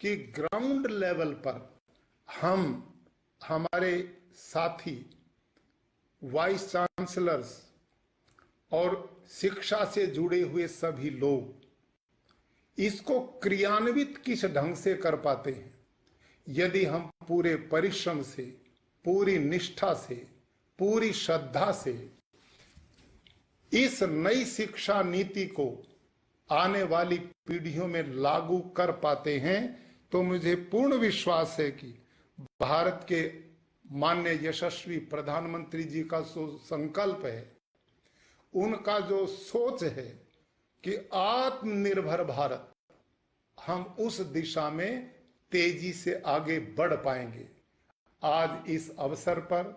कि ground level पर हम हमारे साथी वाइस चांसलर्स और शिक्षा से जुड़े हुए सभी लोग इसको क्रियान्वित किस ढंग से कर पाते हैं। यदि हम पूरे परिश्रम से, पूरी निष्ठा से, पूरी श्रद्धा से इस नई शिक्षा नीति को आने वाली पीढ़ियों में लागू कर पाते हैं तो मुझे पूर्ण विश्वास है कि भारत के माननीय यशस्वी प्रधानमंत्री जी का जो संकल्प है, उनका जो सोच है कि आत्मनिर्भर भारत, हम उस दिशा में तेजी से आगे बढ़ पाएंगे। आज इस अवसर पर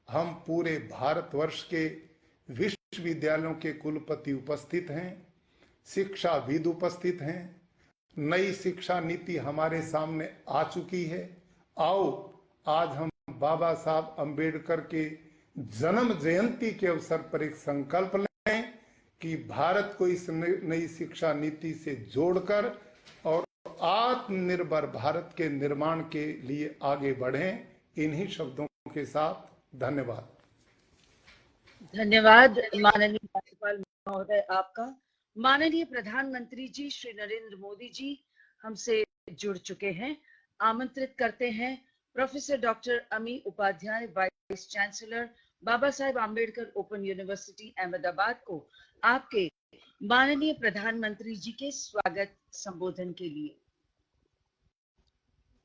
हम पूरे भारतवर्ष के विश्वविद्यालयों के कुलपति उपस्थित हैं, शिक्षाविद उपस्थित हैं। नई शिक्षा नीति हमारे सामने आ चुकी है। आओ आज हम बाबा साहब अंबेडकर के जन्म जयंती के अवसर पर एक संकल्प लें कि भारत को इस नई शिक्षा नीति से जोड़कर और आत्मनिर्भर भारत के निर्माण के लिए आगे बढ़ें। इन्हीं शब्दों के साथ धन्यवाद। धन्यवाद माननीय राज्यपाल महोदय आपका। माननीय प्रधानमंत्री जी श्री नरेंद्र मोदी जी हमसे जुड़ चुके हैं। आमंत्रित करते हैं प्रोफेसर डॉक्टर अमी Upadhyay, vice chancellor, Baba Saheb Ambedkar open university Ahmedabad को आपके माननीय प्रधानमंत्री जी के स्वागत संबोधन के लिए।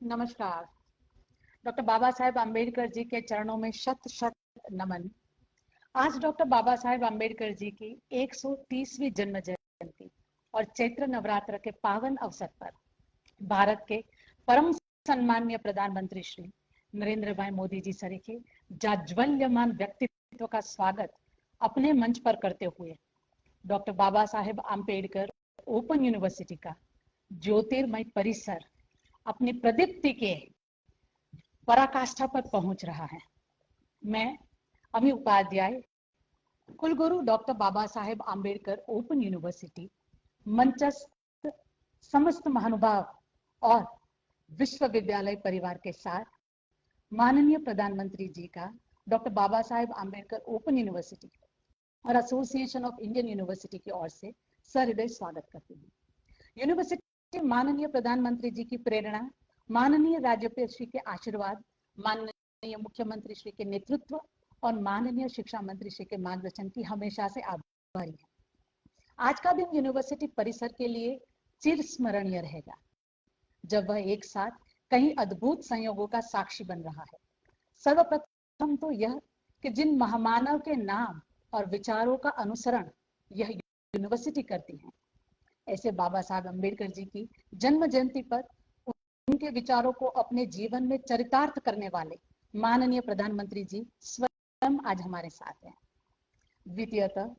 नमस्कार। डॉक्टर बाबा साहेब आम्बेडकर जी के चरणों में शत शत नमन। आज डॉक्टर बाबा साहेब आम्बेडकर जी की 130वीं जन्म जयंती और चैत्र नवरात्र के पावन अवसर पर भारत के परम सम्माननीय प्रधानमंत्री श्री नरेंद्र भाई मोदी जी सरीखे जाज्वल्यमान व्यक्तित्व का स्वागत अपने मंच पर करते हुए doctor Baba Saheb Ambedkar open university का ज्योतिर्मय परिसर अपनी प्रदीप्ति के पराकाष्ठा पर पहुंच रहा है। मैं अमी उपाध्याय, कुलगुरु doctor Baba Saheb Ambedkar open university, मंचस्थ समस्त महानुभाव और विश्वविद्यालय परिवार के साथ माननीय प्रधानमंत्री जी का doctor Baba Saheb Ambedkar open university और एसोसिएशन ऑफ इंडियन यूनिवर्सिटी की ओर से सहृदय स्वागत करती हूँ। यूनिवर्सिटी माननीय प्रधानमंत्री जी की प्रेरणा, माननीय राज्यपाल श्री के आशीर्वाद, माननीय मुख्यमंत्री श्री के नेतृत्व और माननीय शिक्षा मंत्री श्री के मार्गदर्शन की हमेशा से आभारी है। आज का दिन यूनिवर्सिटी परिसर के लिए चिरस्मरणीय रहेगा, जब वह एक साथ कई अद्भुत संयोगों का साक्षी बन रहा है। सर्वप्रथम तो यह कि जिन महामानव के नाम और विचारों का अनुसरण यह यूनिवर्सिटी करती है, ऐसे बाबा साहब अम्बेडकर जी की जन्म जयंती पर उनके विचारों को अपने जीवन में चरितार्थ करने वाले माननीय प्रधानमंत्री जी स्वयं आज हमारे साथ हैं। द्वितीयतः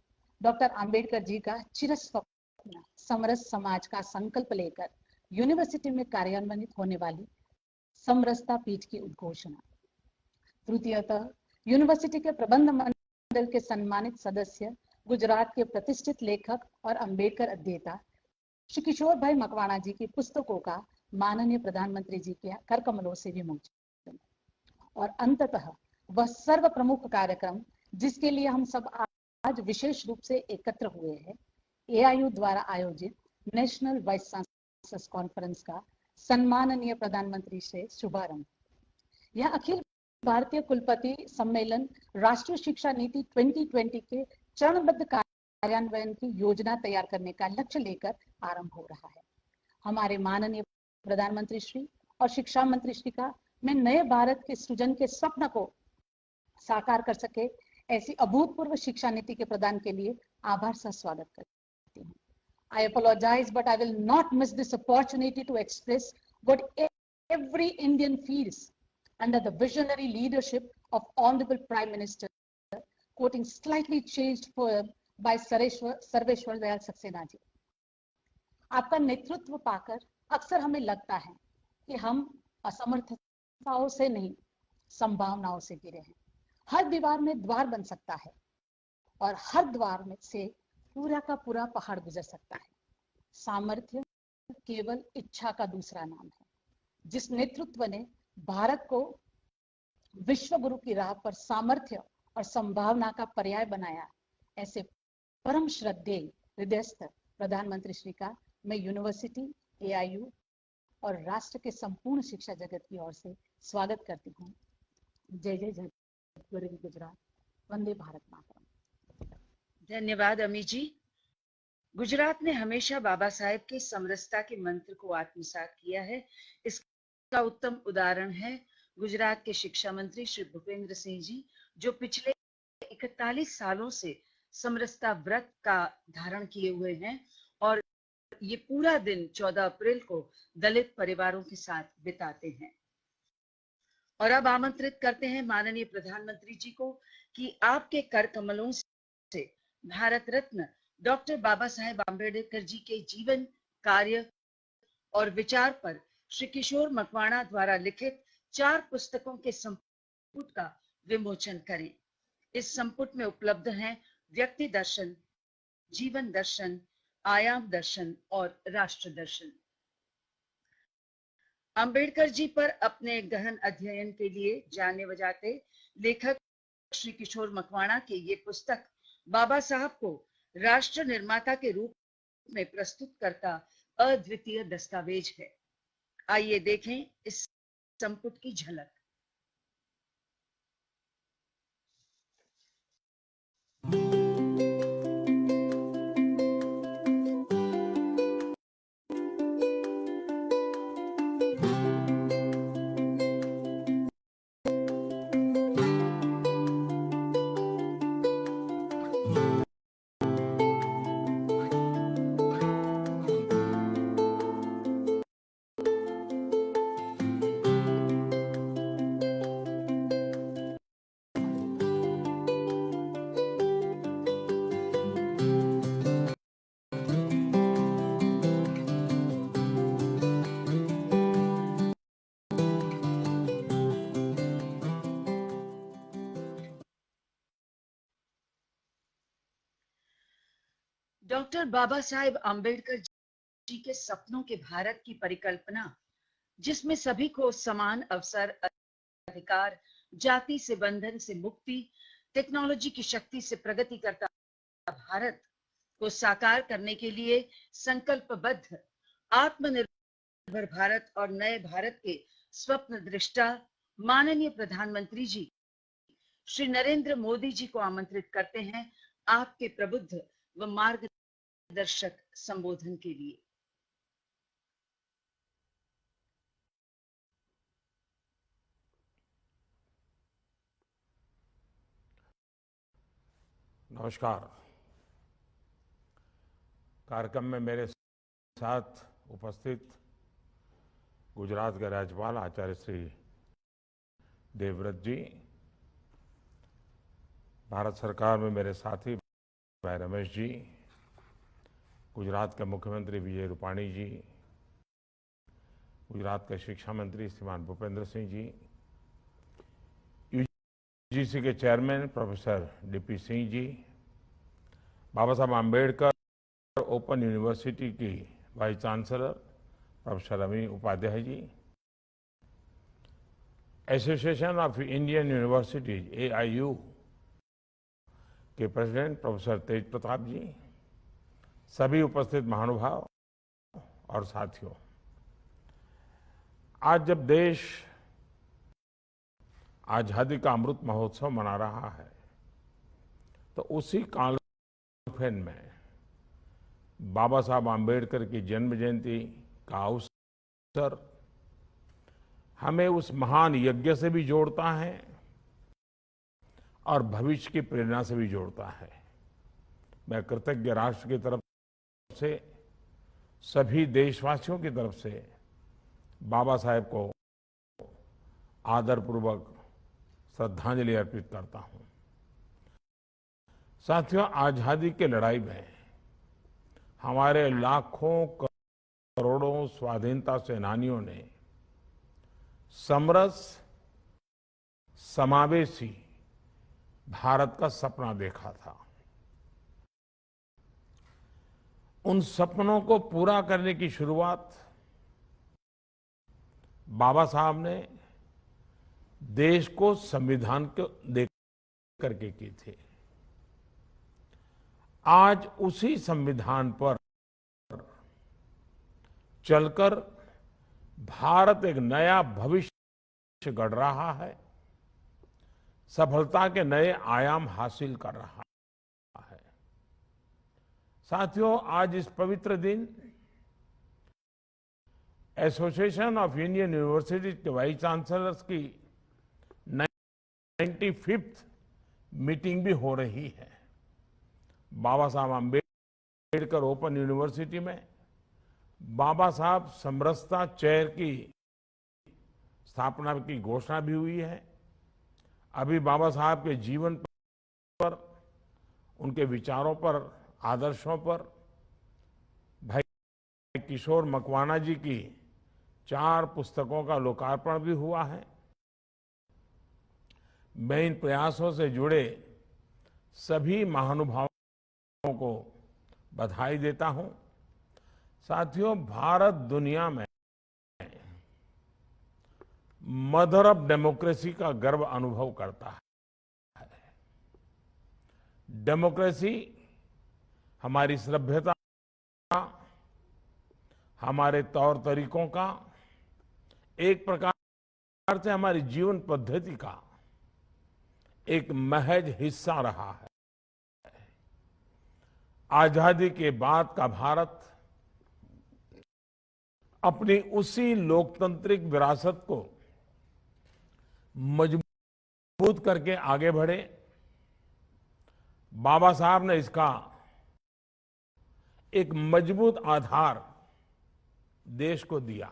डॉक्टर आम्बेडकर जी का चिरस्वप्न समरस समाज का संकल्प लेकर यूनिवर्सिटी में कार्यान्वित होने वाली समरसता पीठ की उद्घोषणा। तृतीयतः यूनिवर्सिटी के प्रबंध मंडल के सम्मानित सदस्य, गुजरात के प्रतिष्ठित लेखक और अम्बेडकर अध्येता श्री किशोर भाई मकवाणा जी की पुस्तकों का माननीय प्रधानमंत्री जी के कर कमलों से विमोचन। और अंततः वह सर्व प्रमुख कार्यक्रम जिसके लिए हम सब आज विशेष रूप से एकत्र हुए हैं, एआईयू द्वारा आयोजित नेशनल वाइस चांसलर्स कॉन्फ्रेंस का सम्माननीय प्रधानमंत्री से शुभारंभ। यह अखिल भारतीय कुलपति सम्मेलन राष्ट्रीय शिक्षा नीति 2020 के चरणबद्ध कार्यान्वयन की योजना तैयार करने का लक्ष्य लेकर आरंभ हो रहा है। हमारे माननीय प्रधानमंत्री श्री और शिक्षा मंत्री श्री का मैं नए भारत के सृजन के स्वप्न को साकार कर सके ऐसी अभूतपूर्व शिक्षा नीति के प्रदान के लिए आभार से स्वागत करती हूँ। I apologize, but I will not miss this opportunity to express what every Indian feels under the visionary leadership of Honorable Prime Minister, quoting slightly changed poem by Sarveshwar Dayal Saxena ji. आपका नेतृत्व पाकर अक्सर हमें लगता है कि हम असमर्थताओं से नहीं, संभावनाओं से घिरे हैं। हर दीवार में द्वार बन सकता है और हर द्वार में से पूरा का पूरा पहाड़ गुजर सकता है। सामर्थ्य केवल इच्छा का दूसरा नाम है। जिस नेतृत्व ने भारत को विश्व गुरु की राह पर सामर्थ्य और संभावना का पर्याय बनाया, ऐसे परम श्रद्धेय हृदयस्थ प्रधानमंत्री श्री का मैं यूनिवर्सिटी, एआईयू और राष्ट्र के संपूर्ण शिक्षा जगत की ओर से स्वागत करती हूँ। जय जय जय गरीब गुजरात, वंदे भारत मातरम। धन्यवाद अमी जी। गुजरात ने हमेशा बाबा साहेब के समरसता के मंत्र को आत्मसात किया है। इसका उत्तम उदाहरण है गुजरात के शिक्षा मंत्री श्री भूपेंद्र सिंह जी, जो पिछले 41 सालों से समरसता व्रत का धारण किए हुए हैं और ये पूरा दिन 14 अप्रैल को दलित परिवारों के साथ बिताते हैं। और अब आमंत्रित करते हैं माननीय प्रधानमंत्री जी को कि आपके कर कमलों से भारत रत्न डॉक्टर बाबा साहेब आम्बेडकर जी के जीवन, कार्य और विचार पर श्री किशोर मकवाणा द्वारा लिखित 4 पुस्तकों के संपुट का विमोचन करें। इस संपुट में उपलब्ध हैं व्यक्ति दर्शन, जीवन दर्शन, आयाम दर्शन और राष्ट्र दर्शन। अंबेडकर जी पर अपने गहन अध्ययन के लिए जाने बजाते लेखक श्री किशोर मकवाणा के ये पुस्तक बाबा साहब को राष्ट्र निर्माता के रूप में प्रस्तुत करता अद्वितीय दस्तावेज है। आइए देखें इस संपुट की झलक। डॉक्टर बाबा साहेब आम्बेडकर जी के सपनों के भारत की परिकल्पना, जिसमें सभी को समान अवसर, अधिकार, जाति से बंधन से मुक्ति, टेक्नोलॉजी की शक्ति से प्रगति करता भारत को साकार करने के लिए संकल्पबद्ध आत्मनिर्भर भारत और नए भारत के स्वप्न दृष्टा माननीय प्रधानमंत्री जी श्री नरेंद्र मोदी जी को आमंत्रित करते हैं आपके प्रबुद्ध व मार्गदर्शक संबोधन के लिए। नमस्कार। कार्यक्रम में मेरे साथ उपस्थित गुजरात के राज्यपाल आचार्य श्री देवव्रत जी, भारत सरकार में मेरे साथी भाई रमेश जी, गुजरात के मुख्यमंत्री विजय रूपाणी जी, गुजरात के शिक्षा मंत्री श्रीमान भूपेंद्र सिंह जी, यूजीसी के chairman professor DP Singh ji, Baba Saheb Ambedkar open university की vice chancellor professor Ami Upadhyay ji, association of Indian universities AIU के प्रेसिडेंट प्रोफेसर तेज प्रताप जी, सभी उपस्थित महानुभाव और साथियों, आज जब देश आजादी का अमृत महोत्सव मना रहा है, तो उसी कालखंड में बाबा साहब आम्बेडकर की जन्म जयंती का अवसर हमें उस महान यज्ञ से भी जोड़ता है और भविष्य की प्रेरणा से भी जोड़ता है। मैं कृतज्ञ राष्ट्र की तरफ से, सभी देशवासियों की तरफ से बाबा साहेब को आदरपूर्वक श्रद्धांजलि अर्पित करता हूं। साथियों, आजादी की लड़ाई में हमारे लाखों करोड़ों स्वाधीनता सेनानियों ने समरस, समावेशी भारत का सपना देखा था। उन सपनों को पूरा करने की शुरुआत बाबा साहब ने देश को संविधान को दे करके की थी। आज उसी संविधान पर चलकर भारत एक नया भविष्य गढ़ रहा है, सफलता के नए आयाम हासिल कर रहा है। साथियों, आज इस पवित्र दिन एसोसिएशन ऑफ इंडियन यूनिवर्सिटीज के वाइस चांसलर्स की 95th मीटिंग भी हो रही है। बाबा साहब अम्बेडकर ओपन यूनिवर्सिटी में बाबा साहब समरसता चेयर की स्थापना की घोषणा भी हुई है। अभी बाबा साहब के जीवन पर, उनके विचारों पर, आदर्शों पर भाई किशोर मकवाना जी की 4 पुस्तकों का लोकार्पण भी हुआ है। मैं इन प्रयासों से जुड़े सभी महानुभावों को बधाई देता हूं। साथियों, भारत दुनिया में मदर ऑफ डेमोक्रेसी का गर्व अनुभव करता है। डेमोक्रेसी हमारी सभ्यता, हमारे तौर तरीकों का, एक प्रकार से हमारी जीवन पद्धति का एक महज हिस्सा रहा है। आजादी के बाद का भारत अपनी उसी लोकतांत्रिक विरासत को मजबूत करके आगे बढ़े। बाबा साहब ने इसका एक मजबूत आधार देश को दिया।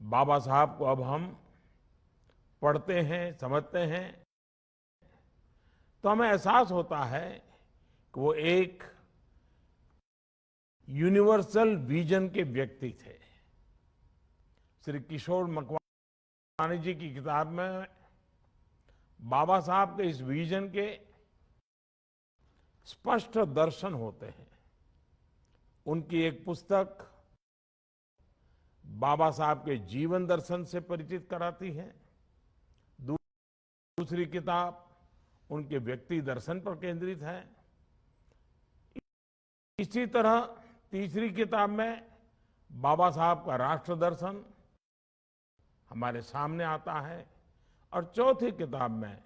बाबा साहब को अब हम पढ़ते हैं, समझते हैं, तो हमें एहसास होता है कि वो एक यूनिवर्सल विजन के व्यक्ति थे। श्री किशोर मकवाना जी की किताब में बाबा साहब के इस विजन के स्पष्ट दर्शन होते हैं। उनकी एक पुस्तक बाबा साहब के जीवन दर्शन से परिचित कराती है। दूसरी किताब उनके व्यक्ति दर्शन पर केंद्रित है। इसी तरह तीसरी किताब में बाबा साहब का राष्ट्र दर्शन हमारे सामने आता है और चौथी किताब में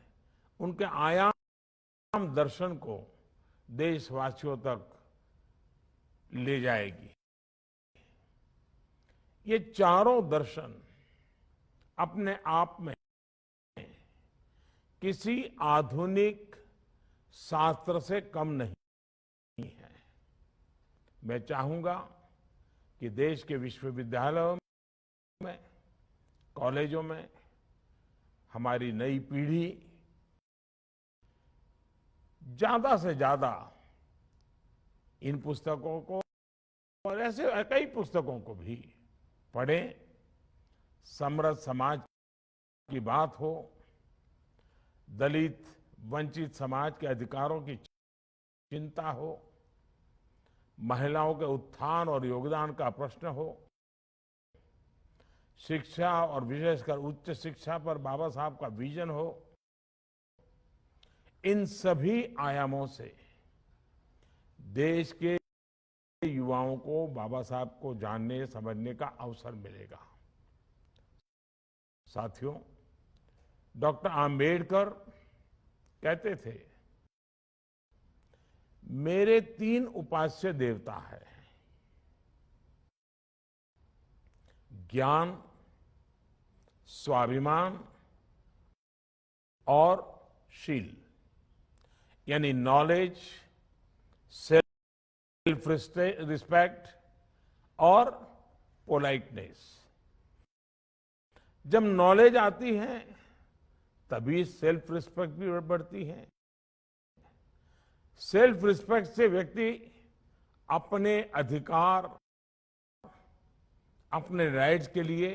उनके आयाम दर्शन को देशवासियों तक ले जाएगी। ये चारों दर्शन अपने आप में किसी आधुनिक शास्त्र से कम नहीं है। मैं चाहूंगा कि देश के विश्वविद्यालयों में, कॉलेजों में हमारी नई पीढ़ी ज्यादा से ज्यादा इन पुस्तकों को और ऐसे कई पुस्तकों को भी पढ़े। समृद्ध समाज की बात हो, दलित वंचित समाज के अधिकारों की चिंता हो, महिलाओं के उत्थान और योगदान का प्रश्न हो, शिक्षा और विशेषकर उच्च शिक्षा पर बाबा साहब का विजन हो, इन सभी आयामों से देश के युवाओं को बाबा साहब को जानने समझने का अवसर मिलेगा। साथियों, डॉक्टर आम्बेडकर कहते थे, मेरे 3 उपास्य देवता है, ज्ञान, स्वाभिमान और शील, यानी नॉलेज, सेल्फ रिस्पेक्ट और पोलाइटनेस। जब नॉलेज आती है तभी सेल्फ रिस्पेक्ट भी बढ़ती है। सेल्फ रिस्पेक्ट से व्यक्ति अपने अधिकार, अपने राइट्स के लिए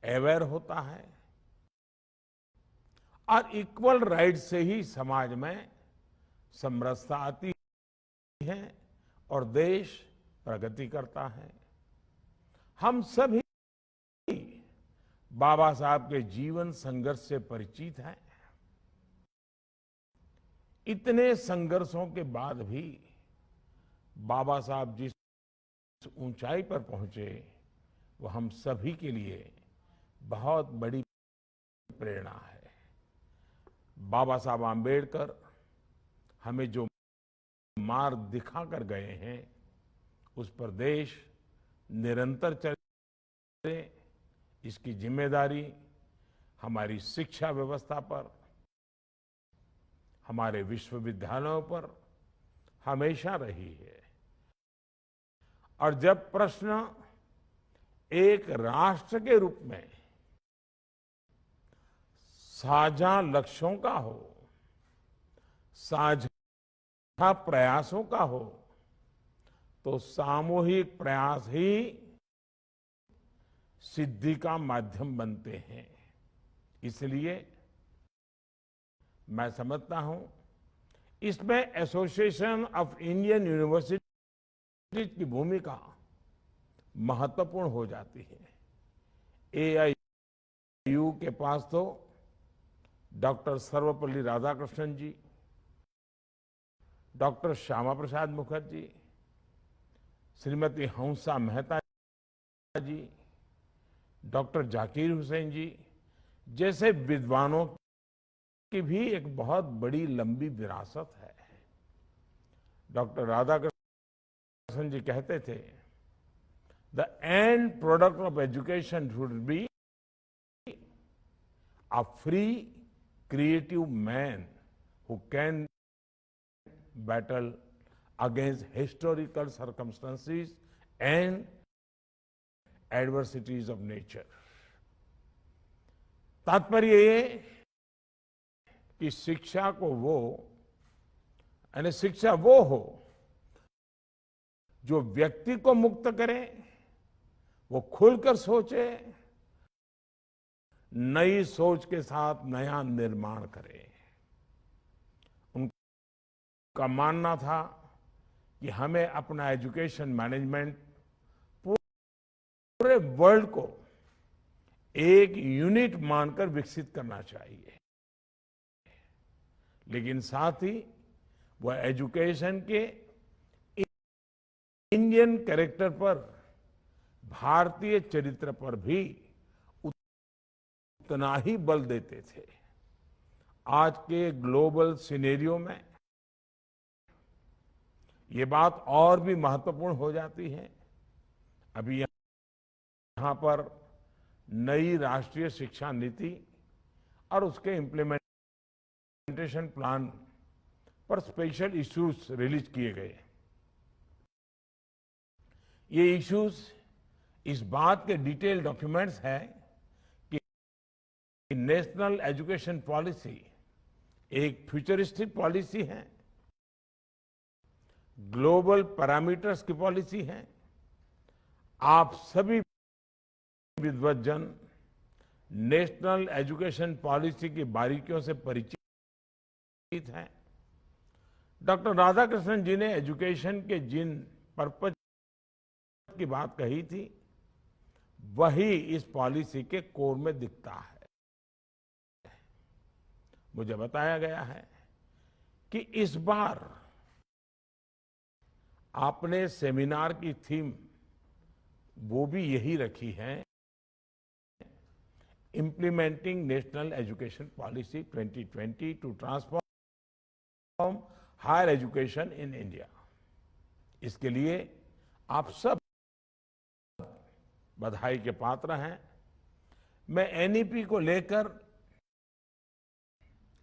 अवेयर होता है और इक्वल राइट से ही समाज में समरसता आती है और देश प्रगति करता है। हम सभी बाबा साहब के जीवन संघर्ष से परिचित हैं। इतने संघर्षों के बाद भी बाबा साहब जिस ऊंचाई पर पहुंचे वो हम सभी के लिए बहुत बड़ी प्रेरणा है। बाबा साहब आम्बेडकर हमें जो मार्ग दिखा कर गए हैं उस पर देश निरंतर चले, इसकी जिम्मेदारी हमारी शिक्षा व्यवस्था पर, हमारे विश्वविद्यालयों पर हमेशा रही है। और जब प्रश्न एक राष्ट्र के रूप में साझा लक्ष्यों का हो, साझा प्रयासों का हो, तो सामूहिक प्रयास ही सिद्धि का माध्यम बनते हैं। इसलिए मैं समझता हूं इसमें एसोसिएशन ऑफ इंडियन यूनिवर्सिटीज की भूमिका महत्वपूर्ण हो जाती है। एआईयू के पास तो डॉक्टर सर्वपल्ली राधाकृष्णन जी, डॉक्टर श्यामा प्रसाद मुखर्जी, श्रीमती हंसा मेहता जी, डॉक्टर जाकिर हुसैन जी जैसे विद्वानों की भी एक बहुत बड़ी लंबी विरासत है। डॉक्टर राधाकृष्णन जी कहते थे, the end product of education should be a free creative man who can battle against historical circumstances and adversities of nature। तात्पर्य ये कि शिक्षा को शिक्षा वो हो जो व्यक्ति को मुक्त करे, वो खुलकर सोचे, नई सोच के साथ नया निर्माण करे। उनका मानना था कि हमें अपना एजुकेशन मैनेजमेंट पूरे वर्ल्ड को एक यूनिट मानकर विकसित करना चाहिए, लेकिन साथ ही वह एजुकेशन के इंडियन कैरेक्टर पर, भारतीय चरित्र पर भी उतना ही बल देते थे। आज के ग्लोबल सिनेरियो में ये बात और भी महत्वपूर्ण हो जाती है। अभी यहां पर नई राष्ट्रीय शिक्षा नीति और उसके इम्प्लीमेंटेशन प्लान पर स्पेशल इश्यूज रिलीज किए गए। ये इश्यूज इस बात के डिटेल डॉक्यूमेंट्स हैं कि नेशनल एजुकेशन पॉलिसी एक फ्यूचरिस्टिक पॉलिसी है, ग्लोबल पैरामीटर्स की पॉलिसी है। आप सभी विद्वज्जन नेशनल एजुकेशन पॉलिसी की बारीकियों से परिचित हैं। डॉक्टर राधाकृष्णन जी ने एजुकेशन के जिन पर्पज की बात कही थी वही इस पॉलिसी के कोर में दिखता है। मुझे बताया गया है कि इस बार आपने सेमिनार की थीम वो भी यही रखी है, implementing national education policy 2020 to transform higher education in India. इसके लिए आप सब बधाई के पात्र हैं। मैं एनईपी को लेकर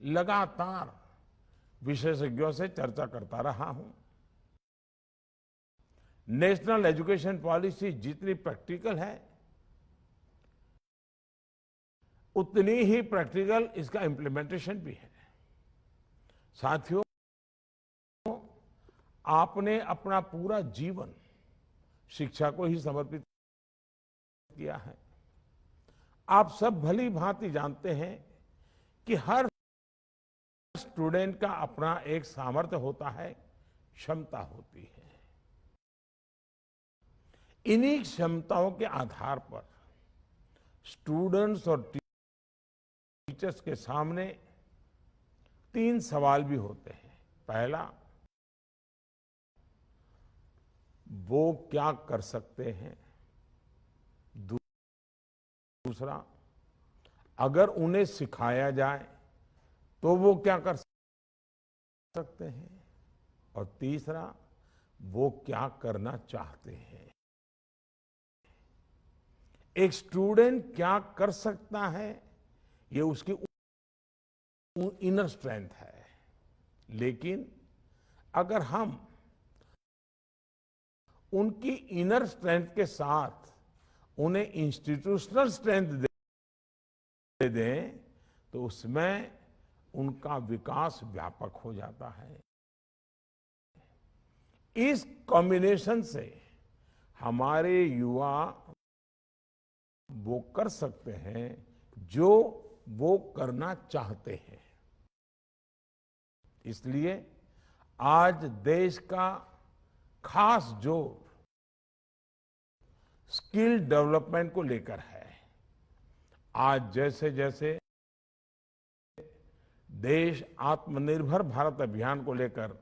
लगातार विशेषज्ञों से चर्चा करता रहा हूं। नेशनल एजुकेशन पॉलिसी जितनी प्रैक्टिकल है उतनी ही प्रैक्टिकल इसका इम्प्लीमेंटेशन भी है। साथियों, आपने अपना पूरा जीवन शिक्षा को ही समर्पित किया है। आप सब भली भांति जानते हैं कि हर स्टूडेंट का अपना एक सामर्थ्य होता है, क्षमता होती है। इन्हीं क्षमताओं के आधार पर स्टूडेंट्स और टीचर्स के सामने 3 सवाल भी होते हैं। पहला, वो क्या कर सकते हैं। दूसरा, अगर उन्हें सिखाया जाए तो वो क्या कर सकते हैं। और तीसरा, वो क्या करना चाहते हैं। एक स्टूडेंट क्या कर सकता है, ये उसकी इनर स्ट्रेंथ है। लेकिन अगर हम उनकी इनर स्ट्रेंथ के साथ उन्हें इंस्टीट्यूशनल स्ट्रेंथ दे दें तो उसमें उनका विकास व्यापक हो जाता है। इस कॉम्बिनेशन से हमारे युवा वो कर सकते हैं जो वो करना चाहते हैं। इसलिए आज देश का खास जोर स्किल डेवलपमेंट को लेकर है। आज जैसे जैसे देश आत्मनिर्भर भारत अभियान को लेकर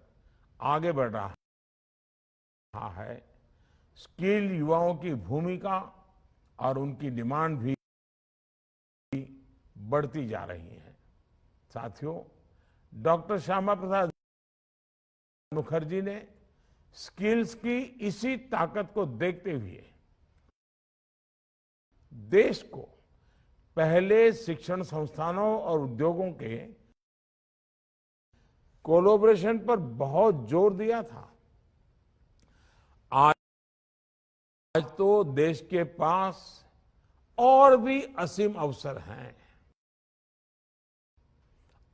आगे बढ़ रहा है, स्किल युवाओं की भूमिका और उनकी डिमांड भी बढ़ती जा रही है। साथियों, डॉक्टर श्यामा प्रसाद मुखर्जी ने स्किल्स की इसी ताकत को देखते हुए देश को पहले शिक्षण संस्थानों और उद्योगों के कोलैबोरेशन पर बहुत जोर दिया था। आज तो देश के पास और भी असीम अवसर हैं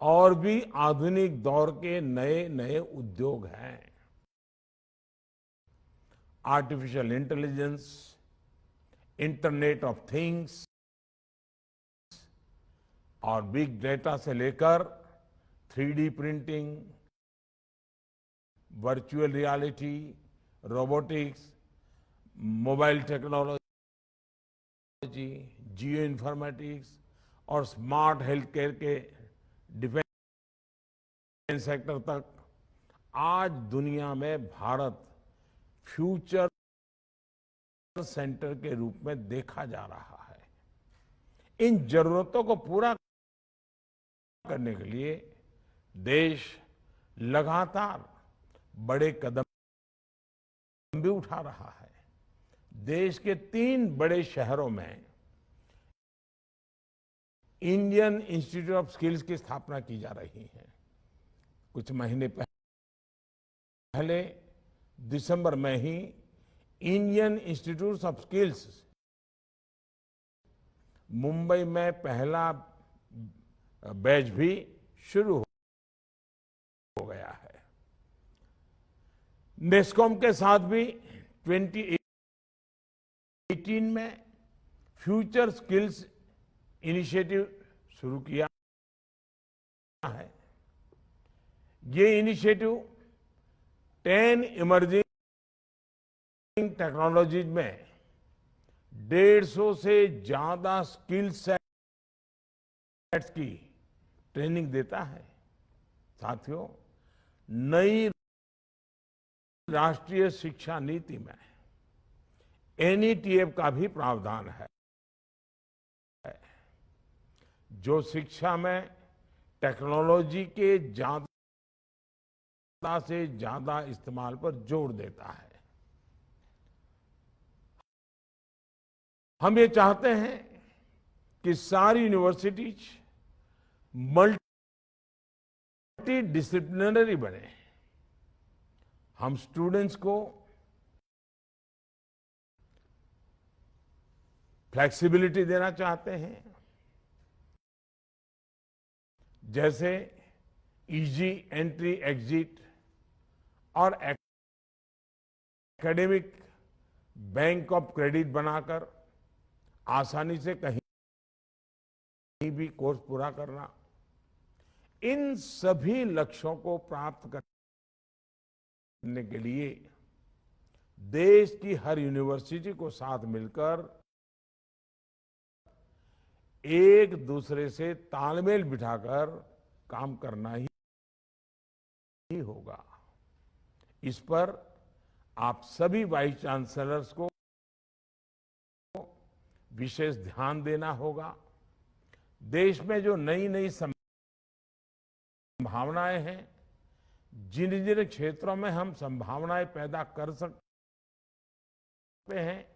और भी आधुनिक दौर के नए नए उद्योग हैं। Artificial intelligence, internet of things और बिग डेटा से लेकर 3D printing, virtual reality, robotics, mobile technology, geo informatics और स्मार्ट हेल्थ केयर के डिफेंस सेक्टर तक आज दुनिया में भारत फ्यूचर सेंटर के रूप में देखा जा रहा है। इन जरूरतों को पूरा करने के लिए देश लगातार बड़े कदम भी उठा रहा है। देश के 3 बड़े शहरों में इंडियन इंस्टीट्यूट ऑफ स्किल्स की स्थापना की जा रही है। कुछ महीने पहले दिसंबर में ही Indian institute of skills Mumbai में पहला बैच भी शुरू हो गया है। नेस्कॉम के साथ भी 2018 में फ्यूचर स्किल्स इनिशिएटिव शुरू किया है। ये इनिशिएटिव 10 इमर्जिंग टेक्नोलॉजीज में 150 से ज्यादा स्किल सेट्स की ट्रेनिंग देता है। साथियों, नई राष्ट्रीय शिक्षा नीति में NETF का भी प्रावधान है, जो शिक्षा में टेक्नोलॉजी के ज्यादा से ज्यादा इस्तेमाल पर जोर देता है। हम ये चाहते हैं कि सारी यूनिवर्सिटीज मल्टी डिसिप्लिनरी बने। हम स्टूडेंट्स को फ्लेक्सिबिलिटी देना चाहते हैं, जैसे इजी एंट्री एग्जिट और एकेडमिक बैंक ऑफ क्रेडिट बनाकर आसानी से कहीं भी कोर्स पूरा करना। इन सभी लक्ष्यों को प्राप्त करने के लिए देश की हर यूनिवर्सिटी को साथ मिलकर एक दूसरे से तालमेल बिठाकर काम करना ही होगा। इस पर आप सभी वाइस चांसलर्स को विशेष ध्यान देना होगा। देश में जो नई नई संभावनाएं हैं, जिन जिन क्षेत्रों में हम संभावनाएं पैदा कर सकते हैं,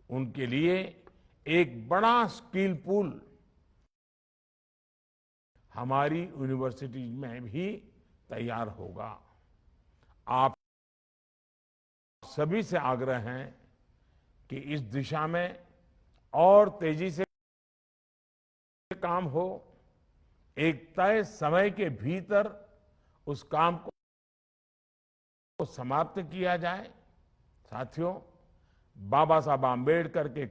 उनके लिए एक बड़ा स्किल पूल हमारी यूनिवर्सिटी में भी तैयार होगा। आप सभी से आग्रह है कि इस दिशा में और तेजी से काम हो, एक तय समय के भीतर उस काम को समाप्त किया जाए। साथियों, बाबा साहब आम्बेडकर के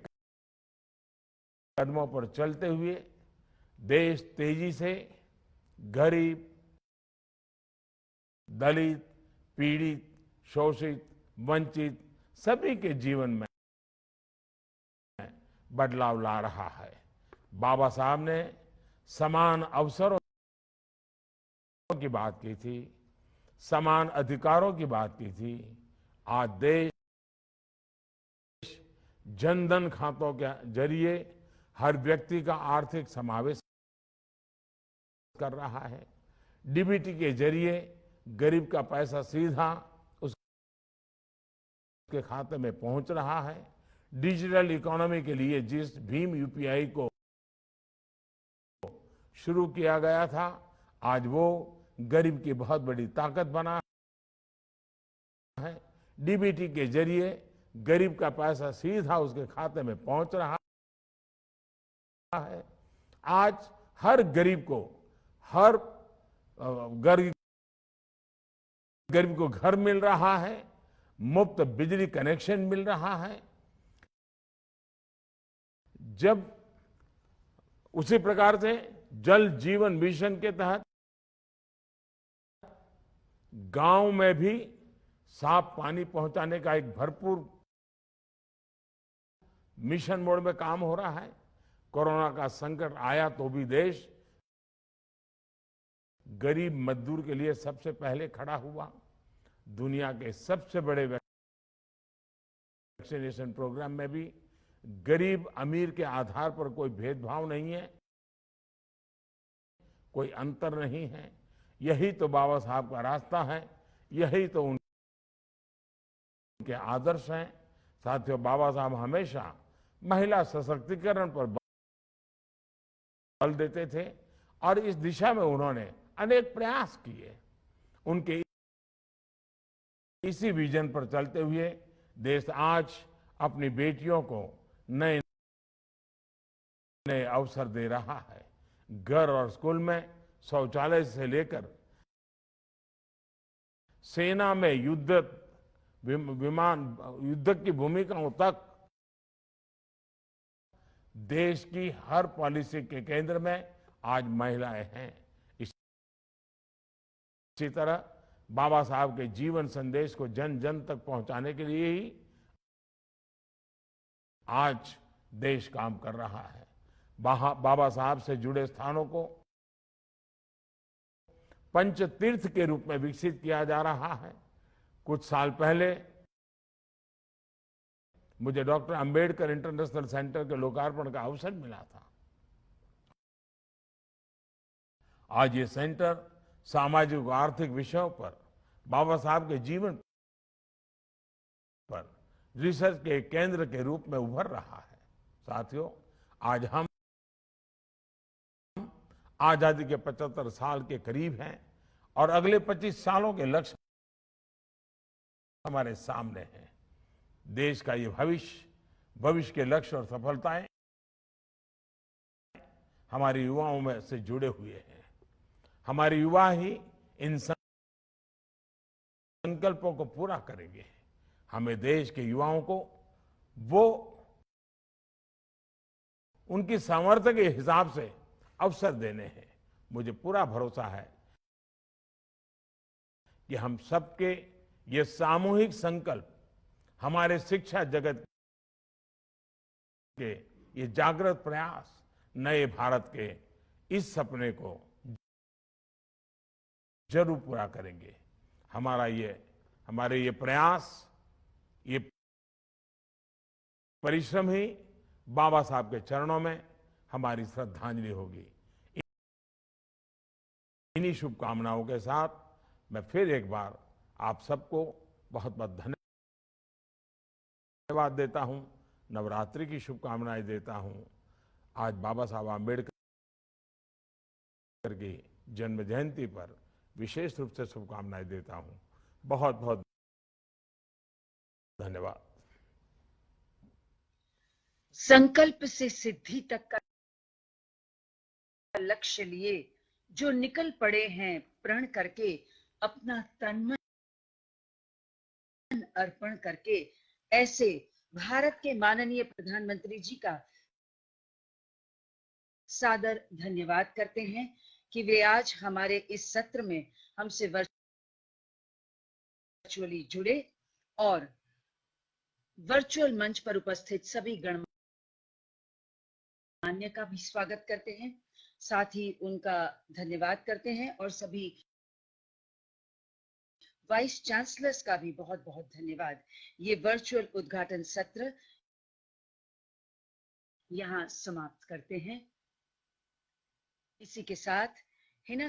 कदमों पर चलते हुए देश तेजी से गरीब, दलित, पीड़ित, शोषित, वंचित सभी के जीवन में बदलाव ला रहा है। बाबा साहब ने समान अवसरों की बात की थी, समान अधिकारों की बात की थी। आज देश जनधन खातों के जरिए हर व्यक्ति का आर्थिक समावेश कर रहा है। डीबीटी के जरिए गरीब का पैसा सीधा उसके खाते में पहुंच रहा है। डिजिटल इकोनॉमी के लिए जिस भीम यूपीआई को शुरू किया गया था, आज वो गरीब की बहुत बड़ी ताकत बना है। डीबीटी के जरिए गरीब का पैसा सीधा उसके खाते में पहुंच रहा है। आज हर गरीब को गरीब को घर मिल रहा है, मुफ्त बिजली कनेक्शन मिल रहा है। जब उसी प्रकार से जल जीवन मिशन के तहत गांव में भी साफ पानी पहुंचाने का एक भरपूर मिशन मोड में काम हो रहा है। कोरोना का संकट आया तो भी देश गरीब मजदूर के लिए सबसे पहले खड़ा हुआ। दुनिया के सबसे बड़े वैक्सीनेशन प्रोग्राम में भी गरीब अमीर के आधार पर कोई भेदभाव नहीं है, कोई अंतर नहीं है। यही तो बाबा साहब का रास्ता है, यही तो उनके आदर्श हैं। साथियों, बाबा साहब हमेशा महिला सशक्तिकरण पर बल देते थे और इस दिशा में उन्होंने अनेक प्रयास किए। उनके इसी विजन पर चलते हुए देश आज अपनी बेटियों को नए नए अवसर दे रहा है। घर और स्कूल में शौचालय से लेकर सेना में युद्ध की भूमिकाओं तक देश की हर पॉलिसी के केंद्र में आज महिलाएं हैं। इसी तरह बाबा साहब के जीवन संदेश को जन जन तक पहुंचाने के लिए ही आज देश काम कर रहा है। बाबा साहब से जुड़े स्थानों को पंच तीर्थ के रूप में विकसित किया जा रहा है। कुछ साल पहले मुझे डॉक्टर अंबेडकर इंटरनेशनल सेंटर के लोकार्पण का अवसर मिला था। आज ये सेंटर सामाजिक और आर्थिक विषयों पर बाबा साहब के जीवन पर रिसर्च के केंद्र के रूप में उभर रहा है। साथियों, आज हम आजादी के 75 साल के करीब हैं और अगले 25 सालों के लक्ष्य हमारे सामने हैं। देश का ये भविष्य के लक्ष्य और सफलताएं हमारे युवाओं में से जुड़े हुए हैं। हमारे युवा ही इन संकल्पों को पूरा करेंगे। हमें देश के युवाओं को वो उनकी सामर्थ्य के हिसाब से अवसर देने हैं। मुझे पूरा भरोसा है कि हम सबके ये सामूहिक संकल्प हमारे शिक्षा जगत के ये जागृत प्रयास नए भारत के इस सपने को जरूर पूरा करेंगे। हमारे ये प्रयास, ये परिश्रम ही बाबा साहब के चरणों में हमारी श्रद्धांजलि होगी। इन्हीं शुभकामनाओं के साथ मैं फिर एक बार आप सबको बहुत बहुत धन्यवाद देता हूं, नवरात्रि की शुभकामनाएं देता हूं। आज बाबा साहब आम्बेडकर की जन्म जयंती पर विशेष रूप से शुभकामनाएं देता हूं। बहुत बहुत धन्यवाद। संकल्प से सिद्धि तक का लक्ष्य लिए जो निकल पड़े हैं प्रण करके, अपना तन मन अर्पण करके, ऐसे भारत के माननीय प्रधानमंत्री जी का सादर धन्यवाद करते हैं कि वे आज हमारे इस सत्र में हमसे वर्चुअली जुड़े और वर्चुअल मंच पर उपस्थित सभी गणमान्य का भी स्वागत करते हैं, साथ ही उनका धन्यवाद करते हैं और सभी वाइस चांसलर्स का भी बहुत बहुत धन्यवाद। ये वर्चुअल उद्घाटन सत्र यहां समाप्त करते हैं। इसी के साथ हिना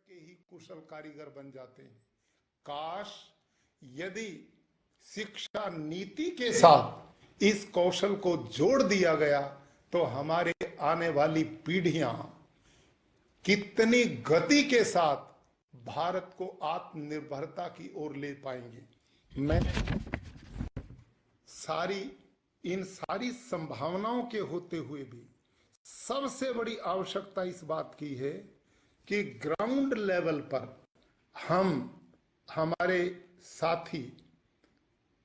के ही कुशल कारीगर बन जाते हैं। काश यदि शिक्षा नीति के साथ इस कौशल को जोड़ दिया गया तो हमारे आने वाली पीढ़ियां कितनी गति के साथ भारत को आत्मनिर्भरता की ओर ले पाएंगे। मैं इन सारी संभावनाओं के होते हुए भी सबसे बड़ी आवश्यकता इस बात की है कि ग्राउंड लेवल पर हम, हमारे साथी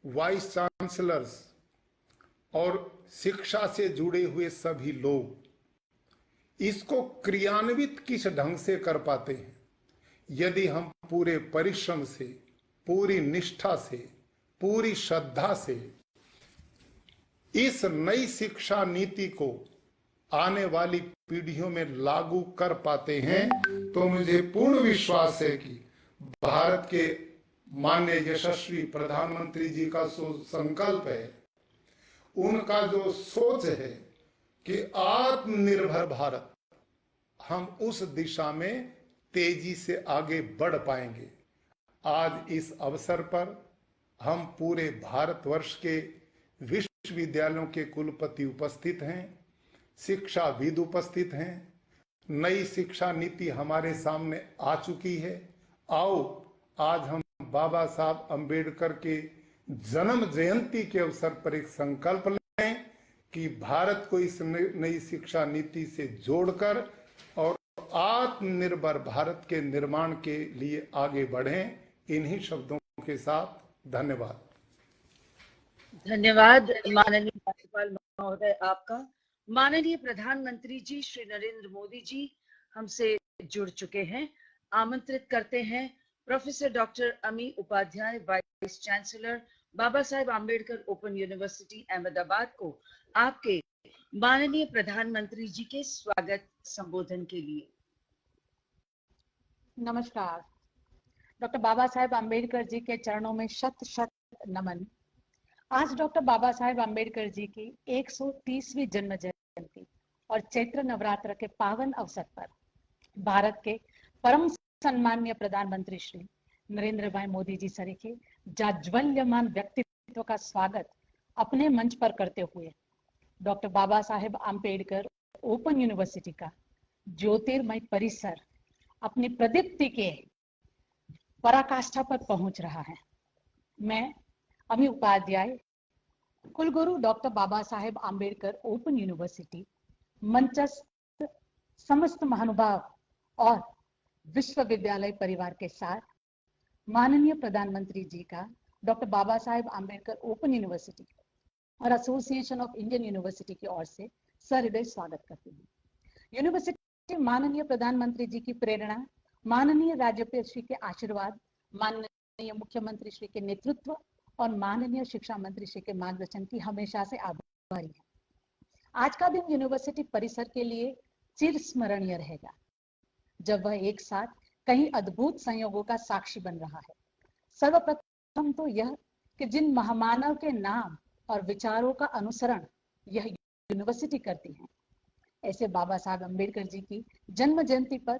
वाइस चांसलर्स और शिक्षा से जुड़े हुए सभी लोग इसको क्रियान्वित किस ढंग से कर पाते हैं। यदि हम पूरे परिश्रम से, पूरी निष्ठा से, पूरी श्रद्धा से इस नई शिक्षा नीति को आने वाली पीढ़ियों में लागू कर पाते हैं तो मुझे पूर्ण विश्वास है कि भारत के माननीय यशस्वी प्रधानमंत्री जी का जो संकल्प है, उनका जो सोच है कि आत्मनिर्भर भारत, हम उस दिशा में तेजी से आगे बढ़ पाएंगे। आज इस अवसर पर हम पूरे भारतवर्ष के विश्वविद्यालयों के कुलपति उपस्थित हैं, शिक्षाविद उपस्थित हैं। नई शिक्षा नीति हमारे सामने आ चुकी है। आओ आज हम बाबा साहब अंबेडकर के जन्म जयंती के अवसर पर एक संकल्प लें कि भारत को इस नई शिक्षा नीति से जोड़कर और आत्मनिर्भर भारत के निर्माण के लिए आगे बढ़ें। इन्हीं शब्दों के साथ धन्यवाद। धन्यवाद माननीय राज्यपाल महोदय आपका। माननीय प्रधानमंत्री जी श्री नरेंद्र मोदी जी हमसे जुड़ चुके हैं। आमंत्रित करते हैं प्रोफेसर डॉक्टर अमी Upadhyay, vice chancellor, Baba Saheb Ambedkar open university Ahmedabad को आपके माननीय प्रधानमंत्री जी के स्वागत संबोधन के लिए। नमस्कार। डॉक्टर बाबा साहेब आम्बेडकर जी के चरणों में शत शत नमन। आज डॉक्टर बाबा साहेब आम्बेडकर जी की 130वीं जन्म जयंती और चैत्र नवरात्र के पावन अवसर पर भारत के परम सम्माननीय प्रधानमंत्री श्री नरेंद्र भाई मोदी जी सरीखे जाज्वल्यमान व्यक्तित्व का स्वागत अपने मंच पर करते हुए doctor Baba Saheb Ambedkar open university का ज्योतिर्मय परिसर अपनी प्रदीप्ति के पराकाष्ठा पर पहुंच रहा है। मैं अमी उपाध्याय, कुलगुरु doctor Baba Saheb Ambedkar open university, मंचस्थ समस्त महानुभाव और विश्वविद्यालय परिवार के साथ माननीय प्रधानमंत्री जी का doctor Baba Saheb Ambedkar open university और एसोसिएशन ऑफ इंडियन यूनिवर्सिटी की ओर से सहृदय स्वागत करती हूँ। यूनिवर्सिटी माननीय प्रधानमंत्री जी की प्रेरणा, माननीय राज्यपाल श्री के आशीर्वाद, माननीय मुख्यमंत्री श्री के नेतृत्व और माननीय शिक्षा मंत्री श्री के मार्गदर्शन की हमेशा से आभारी है। आज का दिन यूनिवर्सिटी परिसर के लिए चिरस्मरणीय रहेगा, जब वह एक साथ कई अद्भुत संयोगों का साक्षी बन रहा है। सर्वप्रथम तो यह कि जिन महामानव के नाम और विचारों का अनुसरण यह यूनिवर्सिटी करती है, ऐसे बाबा साहब अम्बेडकर जी की जन्म जयंती पर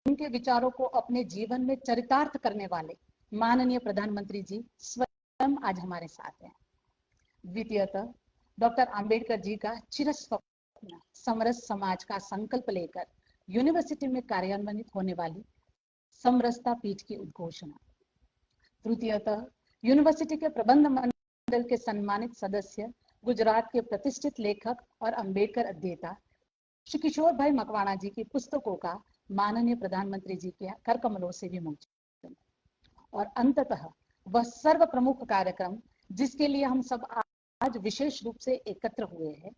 उनके विचारों को अपने जीवन में चरितार्थ करने वाले माननीय प्रधानमंत्री जी स्वयं आज हमारे साथ हैं। द्वितीयतः डॉक्टर आम्बेडकर जी का चिरस्वप्न समरस समाज का संकल्प लेकर यूनिवर्सिटी में कार्यान्वित होने वाली समरसता पीठ की उद्घोषणा। तृतीयतः यूनिवर्सिटी के प्रबंध मंडल के सम्मानित सदस्य, गुजरात के प्रतिष्ठित लेखक और अम्बेडकर अध्येता श्री किशोर भाई मकवाणा जी की पुस्तकों का माननीय प्रधानमंत्री जी के कर कमलों से विमोचन। और अंततः वह सर्व प्रमुख कार्यक्रम जिसके लिए हम सब आज विशेष रूप से एकत्र हुए हैं,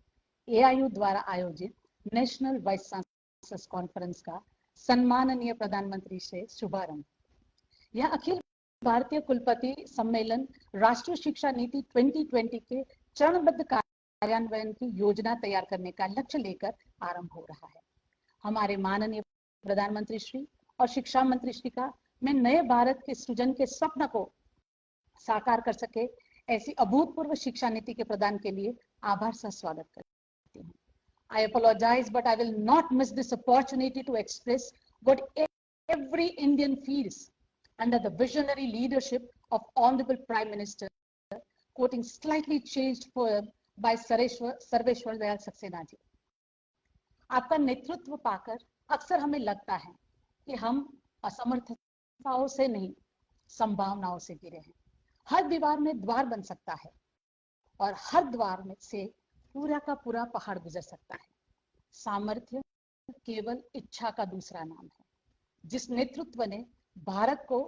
एआईयू द्वारा आयोजित नेशनल वाइस चांसलर्स कॉन्फ्रेंस का सम्माननीय प्रधानमंत्री से शुभारंभ। यह अखिल भारतीय कुलपति सम्मेलन राष्ट्रीय शिक्षा नीति 2020 के चरणबद्ध कार्यान्वयन की योजना तैयार करने का लक्ष्य लेकर आरंभ हो रहा है। हमारे माननीय प्रधानमंत्री श्री और शिक्षा मंत्री श्री का मैं नए भारत के सृजन के स्वप्न को साकार कर सके ऐसी अभूतपूर्व शिक्षा नीति के प्रदान के लिए आभार से स्वागत करती हूँ। I apologize, but I will not miss this opportunity to express what every Indian feels under the visionary leadership of Honorable Prime Minister, quoting slightly changed poem by Sarveshwar Dayal Saxena ji. आपका नेतृत्व पाकर अक्सर हमें लगता है कि हम असमर्थताओं से नहीं, संभावनाओं से घिरे हैं। हर दीवार में द्वार बन सकता है और हर द्वार में से पूरा का पूरा पहाड़ गुजर सकता है। सामर्थ्य केवल इच्छा का दूसरा नाम है। जिस नेतृत्व ने भारत को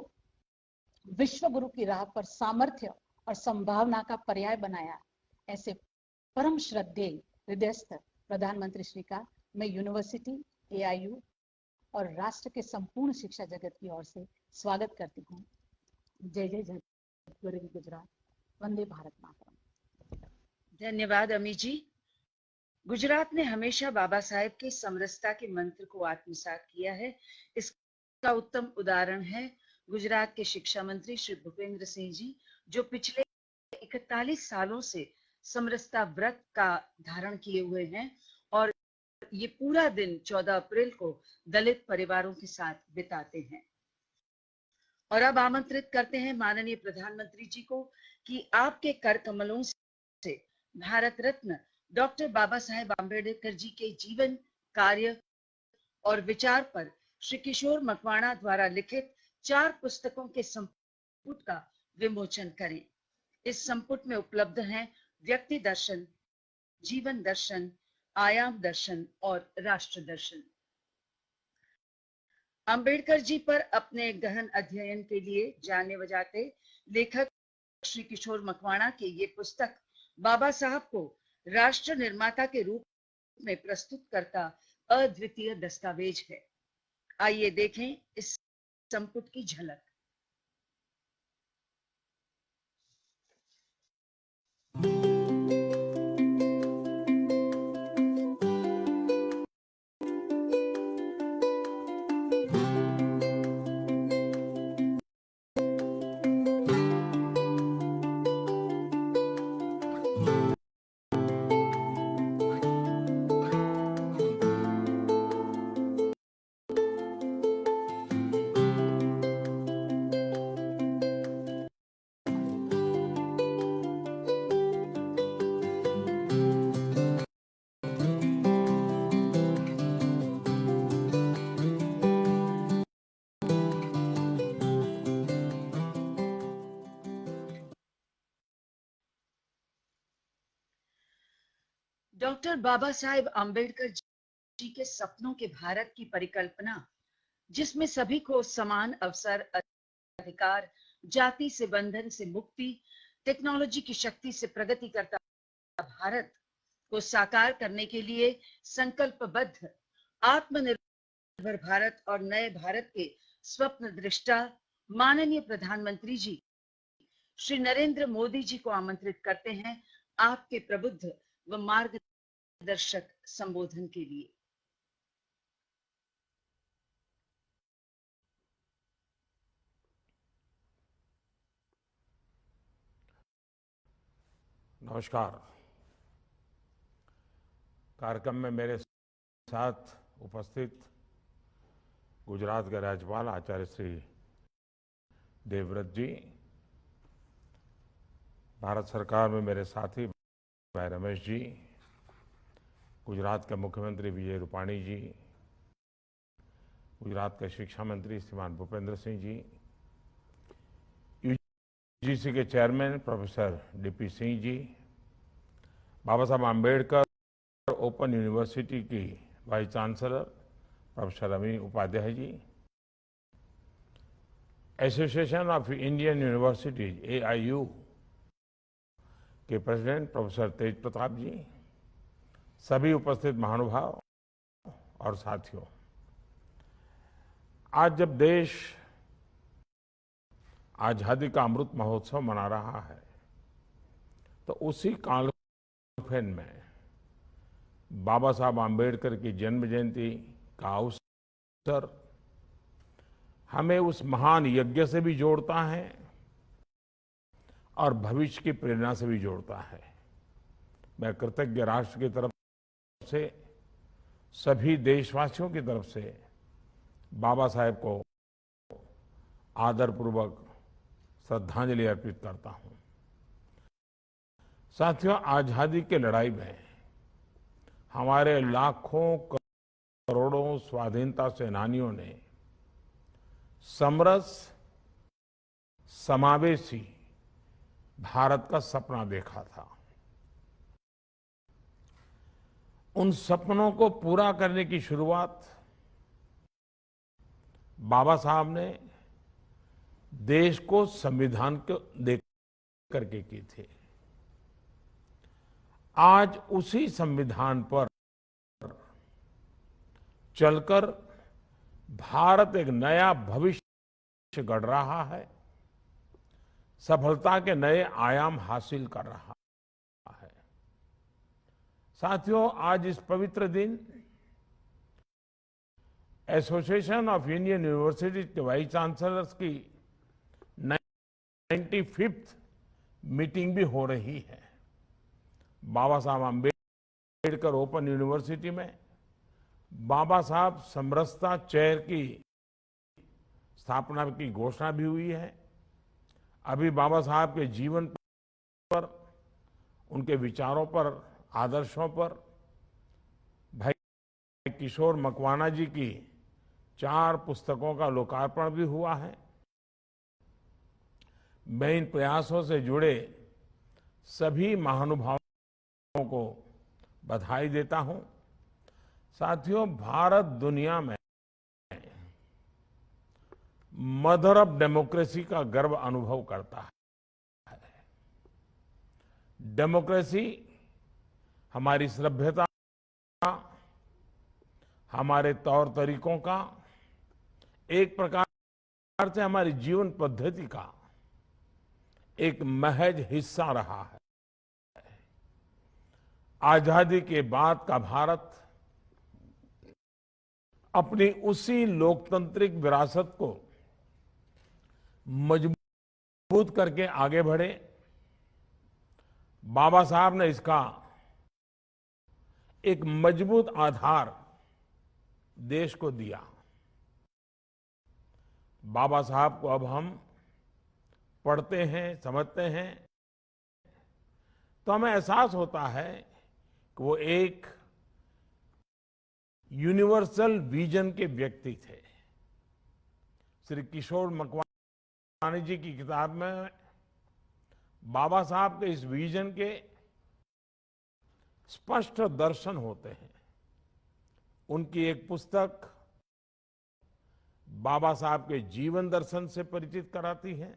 विश्व गुरु की राह पर सामर्थ्य और संभावना का पर्याय बनाया, ऐसे परम श्रद्धेय हृदयस्थ प्रधानमंत्री श्री का मैं यूनिवर्सिटी, एआईयू और राष्ट्र के संपूर्ण शिक्षा जगत की ओर से स्वागत करती हूँ। जय जय जय गरीब गुजरात, वंदे भारत मातरम। धन्यवाद अमी जी। गुजरात ने हमेशा बाबा साहेब के समरसता के मंत्र को आत्मसात किया है। इसका उत्तम उदाहरण है गुजरात के शिक्षा मंत्री श्री भूपेंद्र सिंह जी, जो पिछले 41 सालों से समरसता व्रत का धारण किए हुए हैं और ये पूरा दिन 14 अप्रैल को दलित परिवारों के साथ बिताते हैं। और अब आमंत्रित करते हैं माननीय प्रधानमंत्री जी को कि आपके कर कमलों से भारत रत्न डॉक्टर बाबा साहेब आम्बेडकर जी के जीवन, कार्य और विचार पर श्री किशोर मकवाणा द्वारा लिखित 4 पुस्तकों के संपुट का विमोचन करें। इस संपुट में उपलब्ध हैं व्यक्ति दर्शन, जीवन दर्शन, आयाम दर्शन और राष्ट्र दर्शन। अंबेडकर जी पर अपने गहन अध्ययन के लिए जाने बजाते लेखक श्री किशोर मकवाणा के ये पुस्तक बाबा साहब को राष्ट्र निर्माता के रूप में प्रस्तुत करता अद्वितीय दस्तावेज है। आइए देखें इस संपुट की झलक। डॉक्टर बाबा साहेब आम्बेडकर जी के सपनों के भारत की परिकल्पना, जिसमें सभी को समान अवसर, अधिकार, जाति से बंधन से मुक्ति, टेक्नोलॉजी की शक्ति से प्रगति करता भारत को साकार करने के लिए संकल्पबद्ध आत्मनिर्भर भारत और नए भारत के स्वप्न दृष्टा माननीय प्रधानमंत्री जी श्री नरेंद्र मोदी जी को आमंत्रित करते हैं आपके प्रबुद्ध व मार्गदर्शक संबोधन के लिए। नमस्कार। कार्यक्रम में मेरे साथ उपस्थित गुजरात के राज्यपाल आचार्य श्री देवव्रत जी, भारत सरकार में मेरे साथी भाई रमेश जी, गुजरात के मुख्यमंत्री विजय रूपाणी जी, गुजरात के शिक्षा मंत्री श्रीमान भूपेंद्र सिंह जी, यूजीसी के chairman professor DP Singh ji, Baba Saheb Ambedkar open university की vice chancellor professor Ami Upadhyay ji, association of Indian universities AIU के प्रेसिडेंट प्रोफेसर तेज प्रताप जी, सभी उपस्थित महानुभाव और साथियों, आज जब देश आजादी का अमृत महोत्सव मना रहा है, तो उसी कालखंड में बाबा साहब आम्बेडकर की जन्म जयंती का अवसर हमें उस महान यज्ञ से भी जोड़ता है और भविष्य की प्रेरणा से भी जोड़ता है। मैं कृतज्ञ राष्ट्र की तरफ से, सभी देशवासियों की तरफ से बाबा साहेब को आदरपूर्वक श्रद्धांजलि अर्पित करता हूं। साथियों, आजादी की लड़ाई में हमारे लाखों करोड़ों स्वाधीनता सेनानियों ने समरस समावेशी भारत का सपना देखा था। उन सपनों को पूरा करने की शुरुआत बाबा साहब ने देश को संविधान को दे करके की थी। आज उसी संविधान पर चलकर भारत एक नया भविष्य गढ़ रहा है, सफलता के नए आयाम हासिल कर रहा है। साथियों, आज इस पवित्र दिन एसोसिएशन ऑफ इंडियन यूनिवर्सिटीज के वाइस चांसलर्स की 95th मीटिंग भी हो रही है। बाबा साहब आम्बेडकर ओपन यूनिवर्सिटी में बाबा साहब समरसता चेयर की स्थापना की घोषणा भी हुई है। अभी बाबा साहब के जीवन पर, उनके विचारों पर, आदर्शों पर भाई किशोर मकवाना जी की 4 पुस्तकों का लोकार्पण भी हुआ है। मैं इन प्रयासों से जुड़े सभी महानुभावों को बधाई देता हूं। साथियों, भारत दुनिया में मदर ऑफ डेमोक्रेसी का गर्व अनुभव करता है। डेमोक्रेसी हमारी सभ्यता, हमारे तौर तरीकों का, एक प्रकार से हमारी जीवन पद्धति का एक महज हिस्सा रहा है। आजादी के बाद का भारत अपनी उसी लोकतांत्रिक विरासत को मजबूत करके आगे बढ़े। बाबा साहब ने इसका एक मजबूत आधार देश को दिया। बाबा साहब को अब हम पढ़ते हैं, समझते हैं, तो हमें एहसास होता है कि वो एक यूनिवर्सल विजन के व्यक्ति थे। श्री किशोर मकवाना जी की किताब में बाबा साहब के इस विजन के स्पष्ट दर्शन होते हैं। उनकी एक पुस्तक बाबा साहब के जीवन दर्शन से परिचित कराती है।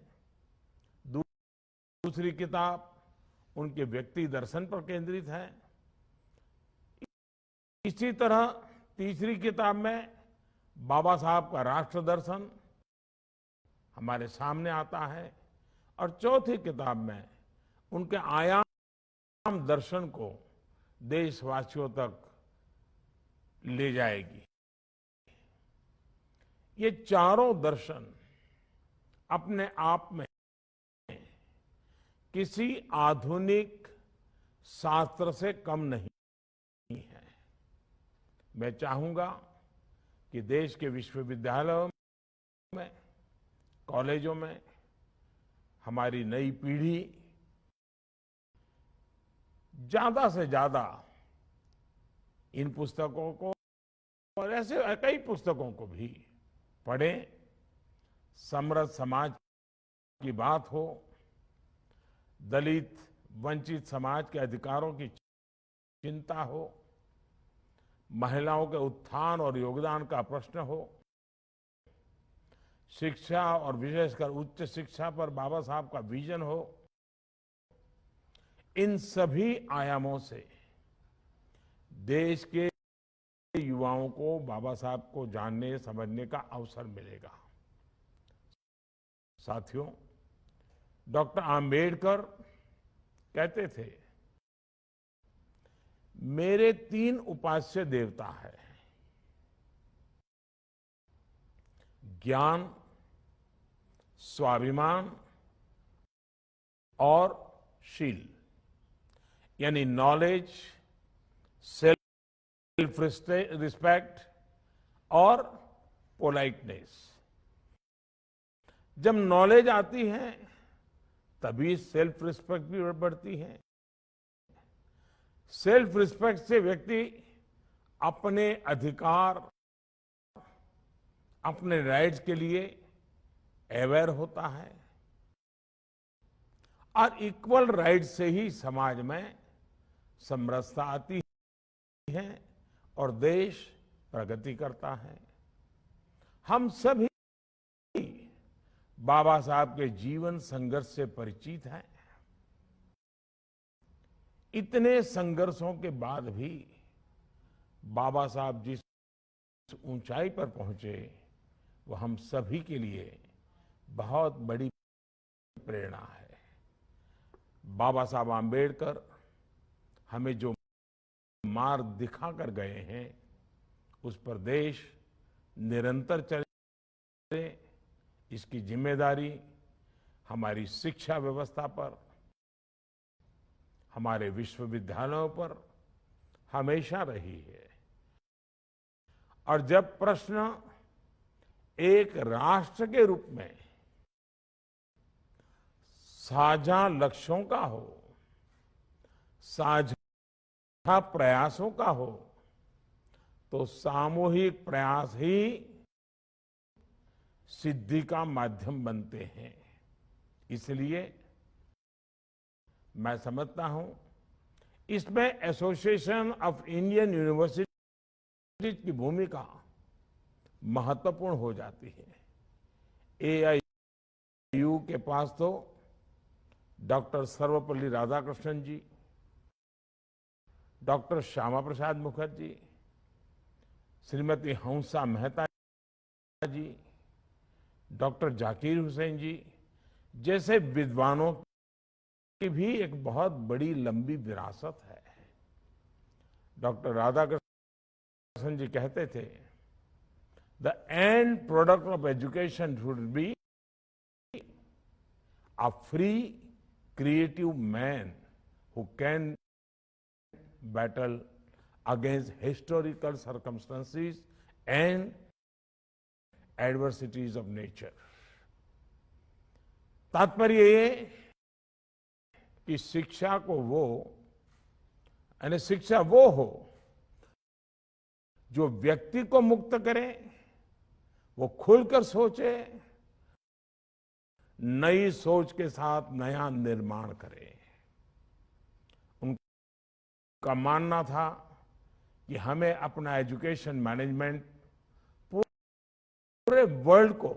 दूसरी किताब उनके व्यक्ति दर्शन पर केंद्रित है। इसी तरह तीसरी किताब में बाबा साहब का राष्ट्र दर्शन हमारे सामने आता है और चौथी किताब में उनके आयाम दर्शन को देशवासियों तक ले जाएगी। ये चारों दर्शन अपने आप में किसी आधुनिक शास्त्र से कम नहीं है। मैं चाहूंगा कि देश के विश्वविद्यालयों में, कॉलेजों में हमारी नई पीढ़ी ज्यादा से ज्यादा इन पुस्तकों को और ऐसे कई पुस्तकों को भी पढ़ें। समृद्ध समाज की बात हो, दलित वंचित समाज के अधिकारों की चिंता हो, महिलाओं के उत्थान और योगदान का प्रश्न हो, शिक्षा और विशेषकर उच्च शिक्षा पर बाबा साहब का विजन हो, इन सभी आयामों से देश के युवाओं को बाबा साहब को जानने समझने का अवसर मिलेगा। साथियों, डॉक्टर आम्बेडकर कहते थे, मेरे 3 उपास्य देवता है, ज्ञान, स्वाभिमान और शील, यानी नॉलेज, सेल्फ रिस्पेक्ट और पोलाइटनेस। जब नॉलेज आती है तभी सेल्फ रिस्पेक्ट भी बढ़ती है। सेल्फ रिस्पेक्ट से व्यक्ति अपने अधिकार, अपने राइट्स के लिए अवेयर होता है और इक्वल राइट से ही समाज में समरसता आती है और देश प्रगति करता है। हम सभी बाबा साहब के जीवन संघर्ष से परिचित हैं। इतने संघर्षों के बाद भी बाबा साहब जिस ऊंचाई पर पहुंचे वो हम सभी के लिए बहुत बड़ी प्रेरणा है। बाबा साहब आम्बेडकर हमें जो मार्ग दिखा कर गए हैं उस पर देश निरंतर चले, इसकी जिम्मेदारी हमारी शिक्षा व्यवस्था पर, हमारे विश्वविद्यालयों पर हमेशा रही है। और जब प्रश्न एक राष्ट्र के रूप में साझा लक्ष्यों का हो, साझा प्रयासों का हो, तो सामूहिक प्रयास ही सिद्धि का माध्यम बनते हैं। इसलिए मैं समझता हूं इसमें एसोसिएशन ऑफ इंडियन यूनिवर्सिटीज की भूमिका महत्वपूर्ण हो जाती है। एआईयू के पास तो डॉक्टर सर्वपल्ली राधाकृष्णन जी, डॉक्टर श्यामा प्रसाद मुखर्जी, श्रीमती हंसा मेहता जी, डॉक्टर जाकिर हुसैन जी जैसे विद्वानों की भी एक बहुत बड़ी लंबी विरासत है। डॉक्टर राधाकृष्णन जी कहते थे, the end product of education should be a free creative man who can battle against historical circumstances and adversities of nature. तात्पर्य ये कि शिक्षा को शिक्षा वो हो जो व्यक्ति को मुक्त करे, वो खुलकर सोचे, नई सोच के साथ नया निर्माण करे। का मानना था कि हमें अपना एजुकेशन मैनेजमेंट पूरे वर्ल्ड को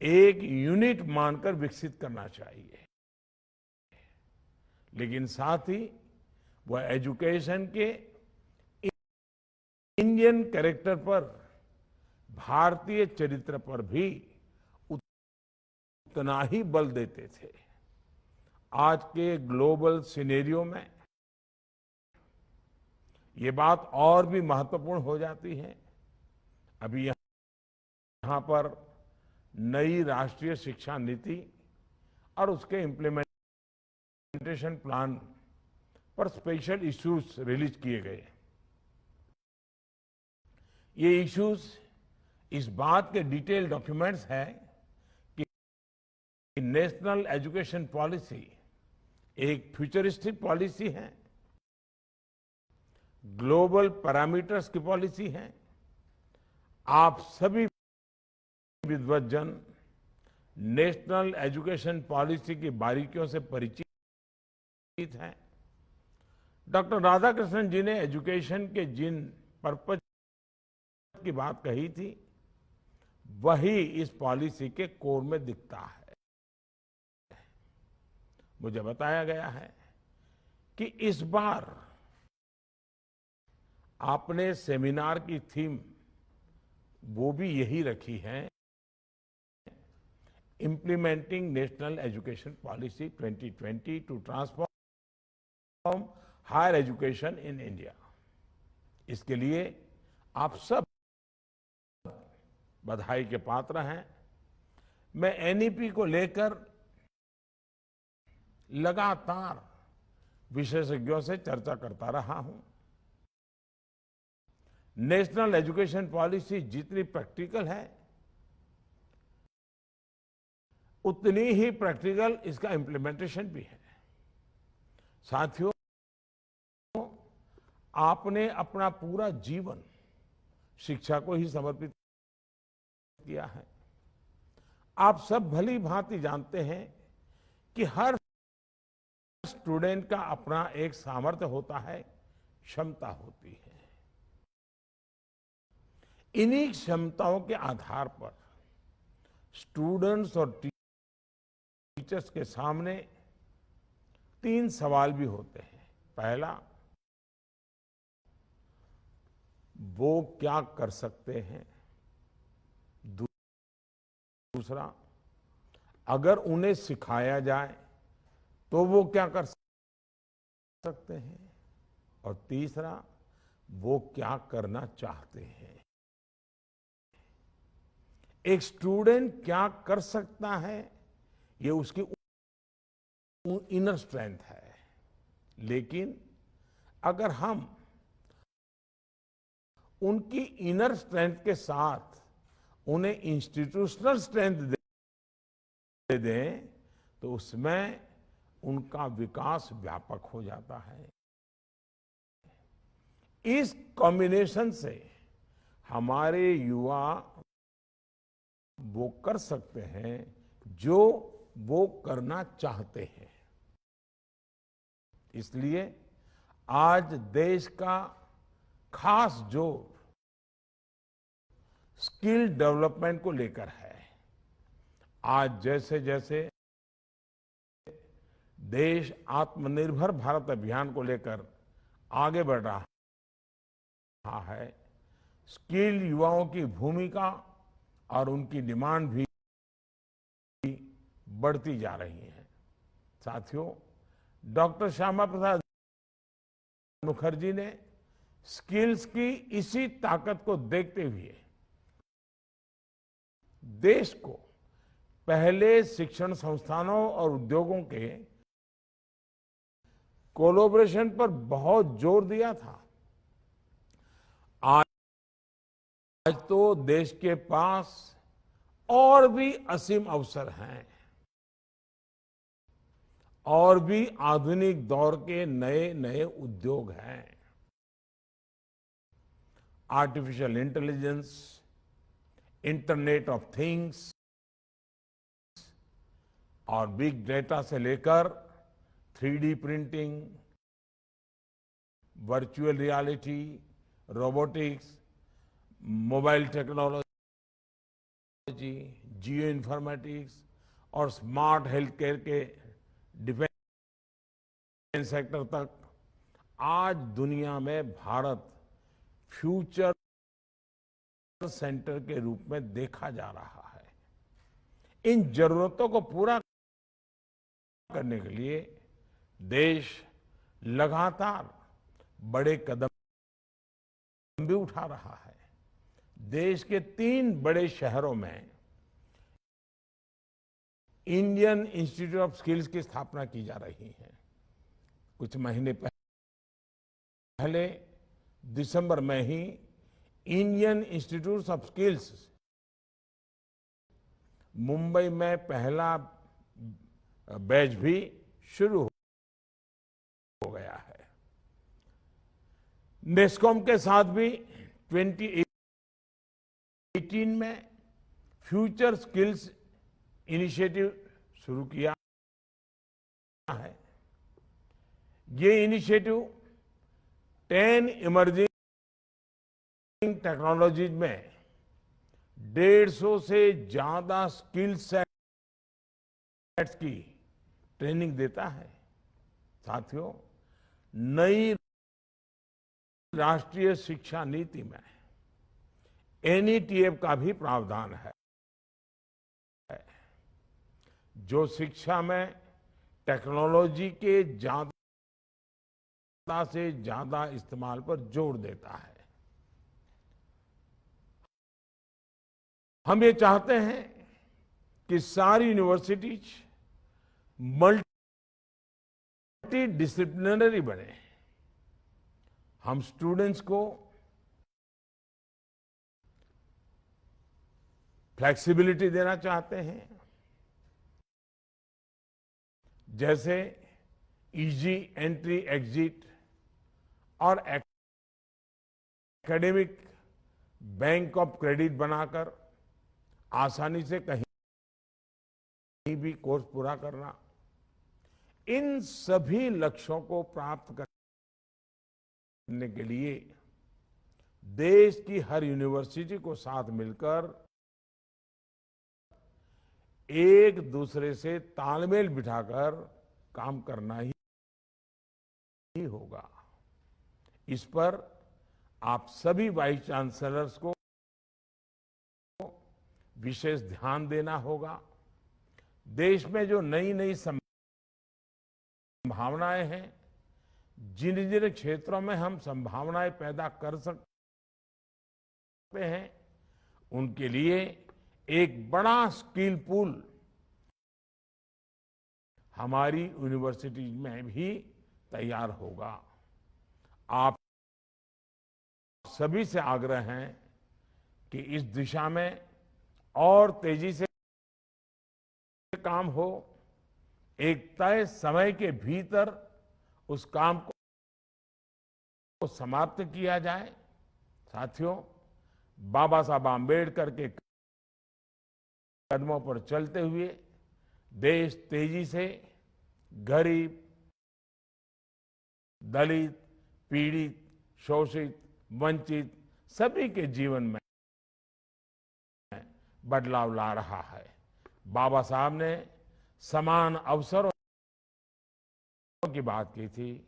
एक यूनिट मानकर विकसित करना चाहिए, लेकिन साथ ही वह एजुकेशन के इंडियन कैरेक्टर पर, भारतीय चरित्र पर भी उतना ही बल देते थे। आज के ग्लोबल सिनेरियो में ये बात और भी महत्वपूर्ण हो जाती है। अभी यहां पर नई राष्ट्रीय शिक्षा नीति और उसके इम्प्लीमेंटेशन प्लान पर स्पेशल इश्यूज रिलीज किए गए। ये इश्यूज इस बात के डिटेल डॉक्यूमेंट्स हैं कि नेशनल एजुकेशन पॉलिसी एक फ्यूचरिस्टिक पॉलिसी है, ग्लोबल पैरामीटर्स की पॉलिसी है। आप सभी विद्वज्जन नेशनल एजुकेशन पॉलिसी की बारीकियों से परिचित हैं। डॉक्टर राधाकृष्णन जी ने एजुकेशन के जिन पर्पज की बात कही थी, वही इस पॉलिसी के कोर में दिखता है। मुझे बताया गया है कि इस बार आपने सेमिनार की थीम वो भी यही रखी है, implementing national education policy 2020 to transform higher education in India. इसके लिए आप सब बधाई के पात्र हैं। मैं एनईपी को लेकर लगातार विशेषज्ञों से चर्चा करता रहा हूं। नेशनल एजुकेशन पॉलिसी जितनी प्रैक्टिकल है, उतनी ही प्रैक्टिकल इसका इम्प्लीमेंटेशन भी है। साथियों, आपने अपना पूरा जीवन शिक्षा को ही समर्पित किया है। आप सब भली भांति जानते हैं कि हर स्टूडेंट का अपना एक सामर्थ्य होता है, क्षमता होती है। इन्हीं क्षमताओं के आधार पर स्टूडेंट्स और टीचर्स के सामने 3 सवाल भी होते हैं। पहला, वो क्या कर सकते हैं। दूसरा, अगर उन्हें सिखाया जाए तो वो क्या कर सकते हैं। और तीसरा, वो क्या करना चाहते हैं। एक स्टूडेंट क्या कर सकता है, ये उसकी इनर स्ट्रेंथ है। लेकिन अगर हम उनकी इनर स्ट्रेंथ के साथ उन्हें इंस्टीट्यूशनल स्ट्रेंथ दे दें, तो उसमें उनका विकास व्यापक हो जाता है। इस कॉम्बिनेशन से हमारे युवा वो कर सकते हैं जो वो करना चाहते हैं। इसलिए आज देश का खास जोर स्किल डेवलपमेंट को लेकर है। आज जैसे जैसे देश आत्मनिर्भर भारत अभियान को लेकर आगे बढ़ रहा है, स्किल युवाओं की भूमिका और उनकी डिमांड भी बढ़ती जा रही है। साथियों, डॉक्टर श्यामा प्रसाद मुखर्जी ने स्किल्स की इसी ताकत को देखते हुए देश को पहले शिक्षण संस्थानों और उद्योगों के कोलैबोरेशन पर बहुत जोर दिया था। आज तो देश के पास और भी असीम अवसर हैं, और भी आधुनिक दौर के नए नए उद्योग हैं। Artificial intelligence, internet of things और बिग डेटा से लेकर 3D printing, virtual reality, robotics, mobile technology, geo informatics और स्मार्ट हेल्थ केयर के डिफेंस सेक्टर तक आज दुनिया में भारत फ्यूचर सेंटर के रूप में देखा जा रहा है। इन जरूरतों को पूरा करने के लिए देश लगातार बड़े कदम भी उठा रहा है। देश के 3 बड़े शहरों में इंडियन इंस्टीट्यूट ऑफ स्किल्स की स्थापना की जा रही है। कुछ महीने पहले दिसंबर में ही Indian institute of skills Mumbai में पहला बैच भी शुरू हो गया है। नेस्कॉम के साथ भी 2018 में फ्यूचर स्किल्स इनिशिएटिव शुरू किया है। ये इनिशिएटिव 10 इमर्जिंग टेक्नोलॉजीज में 150 से ज्यादा स्किल सेट्स की ट्रेनिंग देता है। साथियों, नई राष्ट्रीय शिक्षा नीति में NETF का भी प्रावधान है, जो शिक्षा में टेक्नोलॉजी के ज्यादा से ज्यादा इस्तेमाल पर जोर देता है। हम ये चाहते हैं कि सारी यूनिवर्सिटीज मल्टी डिसिप्लिनरी बने। हम स्टूडेंट्स को फ्लेक्सिबिलिटी देना चाहते हैं, जैसे इजी एंट्री एग्जिट और एकेडमिक बैंक ऑफ क्रेडिट बनाकर आसानी से कहीं भी कोर्स पूरा करना। इन सभी लक्ष्यों को प्राप्त करने के लिए देश की हर यूनिवर्सिटी को साथ मिलकर एक दूसरे से तालमेल बिठाकर काम करना ही होगा। इस पर आप सभी वाइस चांसलर्स को विशेष ध्यान देना होगा। देश में जो नई नई संभावनाएं हैं, जिन जिन क्षेत्रों में हम संभावनाएं पैदा कर सकते हैं, उनके लिए एक बड़ा स्किल पूल हमारी यूनिवर्सिटी में भी तैयार होगा। आप सभी से आग्रह है कि इस दिशा में और तेजी से काम हो। एक तय समय के भीतर उस काम को समाप्त किया जाए। साथियों, बाबा साहब आम्बेडकर के कदमों पर चलते हुए देश तेजी से गरीब, दलित, पीड़ित, शोषित, वंचित सभी के जीवन में बदलाव ला रहा है। बाबा साहब ने समान अवसरों की बात की थी,